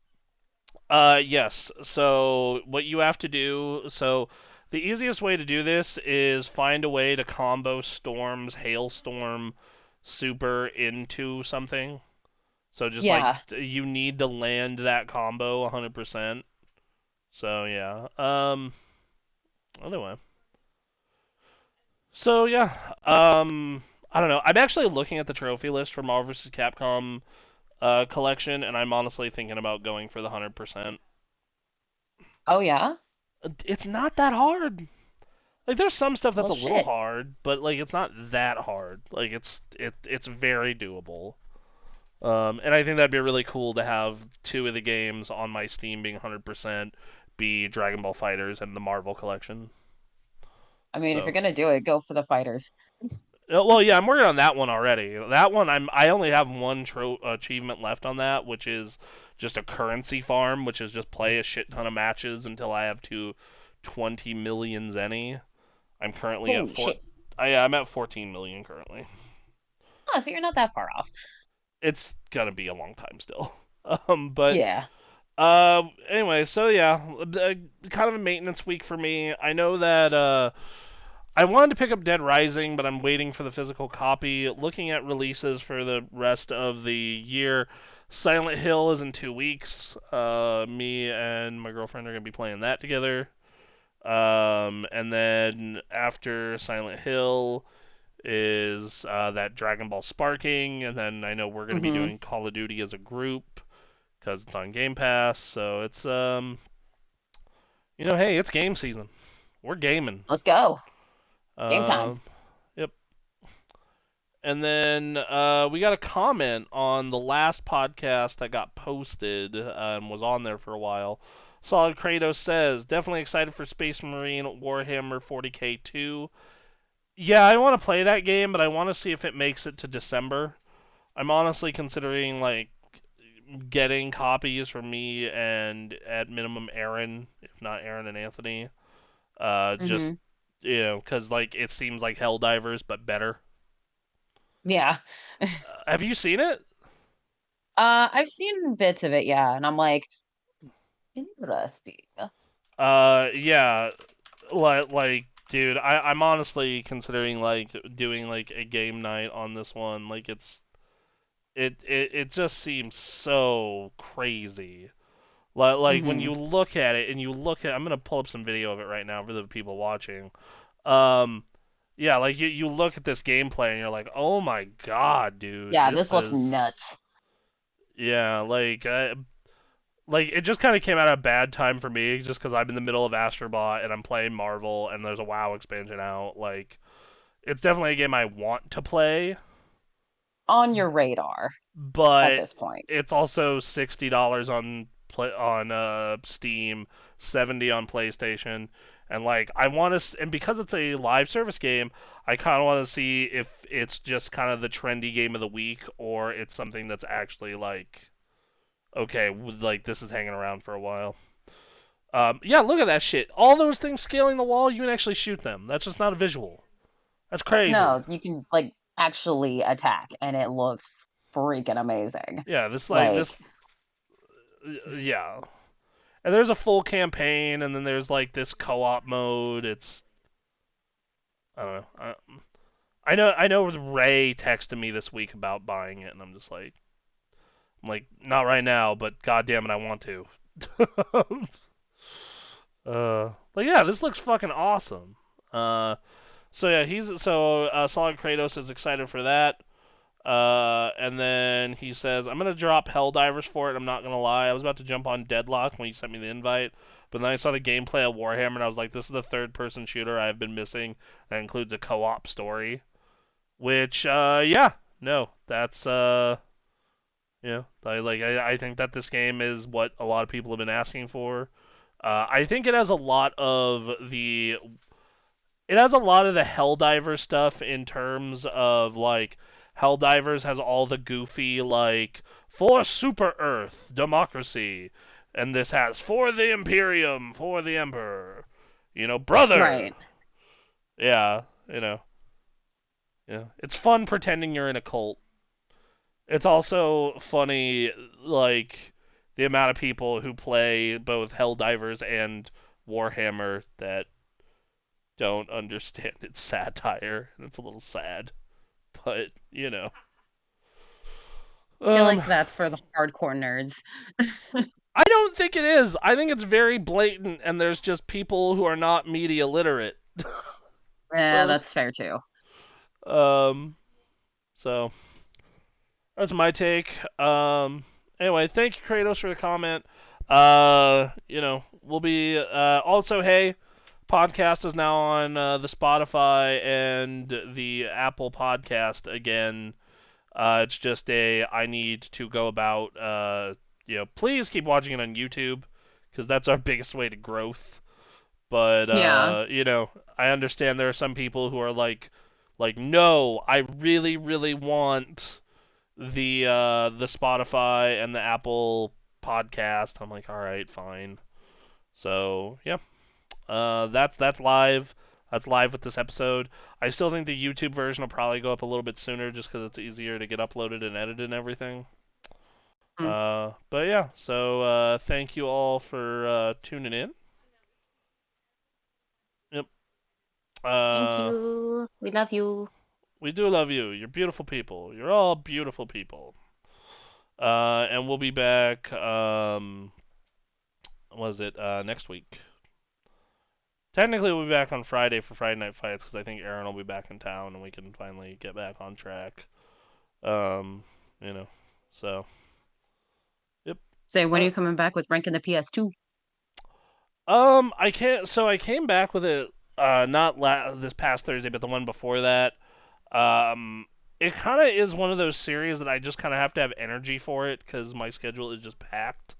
Yes. So what you have to do, so the easiest way to do this is find a way to combo Storm's Hailstorm super into something. So just like Yeah. you need to land that combo 100%. So yeah. Anyway. So yeah. I don't know. I'm actually looking at the trophy list for Marvel vs. Capcom collection, and I'm honestly thinking about going for the 100%. Oh yeah. It's not that hard. Like there's some stuff that's Well, a little shit. hard, but like it's not that hard. Like it's very doable. And I think that'd be really cool to have two of the games on my Steam being 100% be Dragon Ball Fighters and the Marvel collection. I mean, if So, you're gonna do it, go for the fighters. well, yeah, I'm working on that one already. That one I only have one achievement left on that, which is just a currency farm, which is just play a shit ton of matches until I have to 20 million zenny. I'm currently at Holy four. shit. I'm at 14 million currently. Oh, so you're not that far off. It's gonna be a long time still. But Yeah. anyway, so yeah, kind of a maintenance week for me. I know that I wanted to pick up Dead Rising, but I'm waiting for the physical copy. Looking at releases for the rest of the year, Silent Hill is in 2 weeks. Me and my girlfriend are gonna be playing that together. And then after Silent Hill is that Dragon Ball Sparking, and then I know we're gonna be Mm-hmm. doing Call of Duty as a group because it's on Game Pass. So it's hey, it's game season. We're gaming. Let's go. Game time. Um, yep. And then we got a comment on the last podcast that got posted and was on there for a while. Solid Kratos says, definitely excited for Space Marine Warhammer 40k 2. Yeah, I want to play that game, but I want to see if it makes it to December. I'm honestly considering like getting copies for me and at minimum Aaron, if not Aaron and Anthony. Just Mm-hmm. because like it seems like Helldivers but better. Yeah. Have you seen it? I've seen bits of it, yeah, and I'm like, interesting. Yeah, like dude, I'm honestly considering like doing like a game night on this one. Like it just seems so crazy. Like when Mm-hmm. you look at it and you look at, I'm gonna pull up some video of it right now for the people watching. Um, yeah, like you look at this gameplay and you're like, oh my god, dude, Yeah, this this looks is nuts. yeah, like it just kind of came at a bad time for me just because I'm in the middle of Astrobot and I'm playing Marvel and there's a WoW expansion out. Like it's definitely a game I want to play, On your radar at but this point. it's also $60 on Steam, 70 on PlayStation, and like I want to, and because it's a live service game, I kind of want to see if it's just kind of the trendy game of the week or it's something that's actually like okay, like this is hanging around for a while. Yeah, look at that shit. All those things scaling the wall, you can actually shoot them. That's just not a visual. That's crazy. No, you can like actually attack and it looks freaking amazing. Yeah, this like Like, this. Yeah, and there's a full campaign, and then there's like this co-op mode. It's I don't know. I know. Ray texted me this week about buying it, and I'm like, not right now, but god damn it, I want to. But yeah, this looks fucking awesome. So yeah, Solid Kratos is excited for that. And then he says, I'm gonna drop Helldivers for it. I'm not gonna lie. I was about to jump on Deadlock when you sent me the invite, but then I saw the gameplay of Warhammer and I was like, this is the third-person shooter I've been missing that includes a co-op story. Which, yeah, no, that's I think that this game is what a lot of people have been asking for. I think it has a lot of the it has a lot of the Helldiver stuff in terms of like Helldivers has all the goofy like for Super Earth democracy, and this has for the Imperium, for the Emperor, brother. Right. Yeah, it's fun pretending you're in a cult. It's also funny like the amount of people who play both Helldivers and Warhammer that don't understand its satire, and it's a little sad. But I feel um, like that's for the hardcore nerds. I don't think it is. I think it's very blatant, and there's just people who are not media literate. Yeah, So, that's fair too. um, so that's my take. Anyway, thank you, Kratos, for the comment. We'll be also, hey, podcast is now on the Spotify and the Apple Podcast again. It's just I need to go about, please keep watching it on YouTube because that's our biggest way to growth. But, Yeah. I understand there are some people who are no, I really, really want the Spotify and the Apple podcast. I'm like, all right, fine. So, yeah, that's live. That's live with this episode. I still think the YouTube version will probably go up a little bit sooner just because it's easier to get uploaded and edited and everything. Mm. But yeah, so thank you all for tuning in. Yep. Thank Uh, you. We love you. we do love you. You're beautiful people. You're all beautiful people. And we'll be back. Was it next week? Technically, we'll be back on Friday for Friday Night Fights because I think Aaron will be back in town and we can finally get back on track. Um, you know, so yep. Say, when are Uh, you coming back with ranking the PS2? I can't. So I came back with it. Not this past Thursday, but the one before that. Um, it kind of is one of those series that I just kind of have to have energy for it because my schedule is just packed.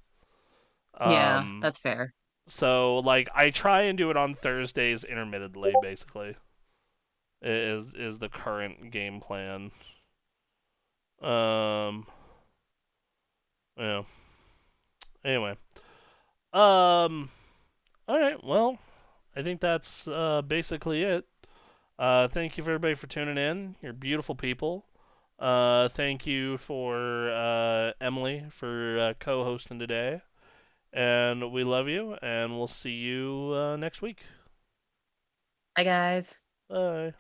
Yeah, Um, that's fair. so like I try and do it on Thursdays intermittently. Basically, is the current game plan. Um, yeah. Anyway. Um. All right. Well, I think that's basically it. Thank you for everybody for tuning in. You're beautiful people. Thank you for Emily for co-hosting today, and we love you. And we'll see you next week. Bye, guys. Bye.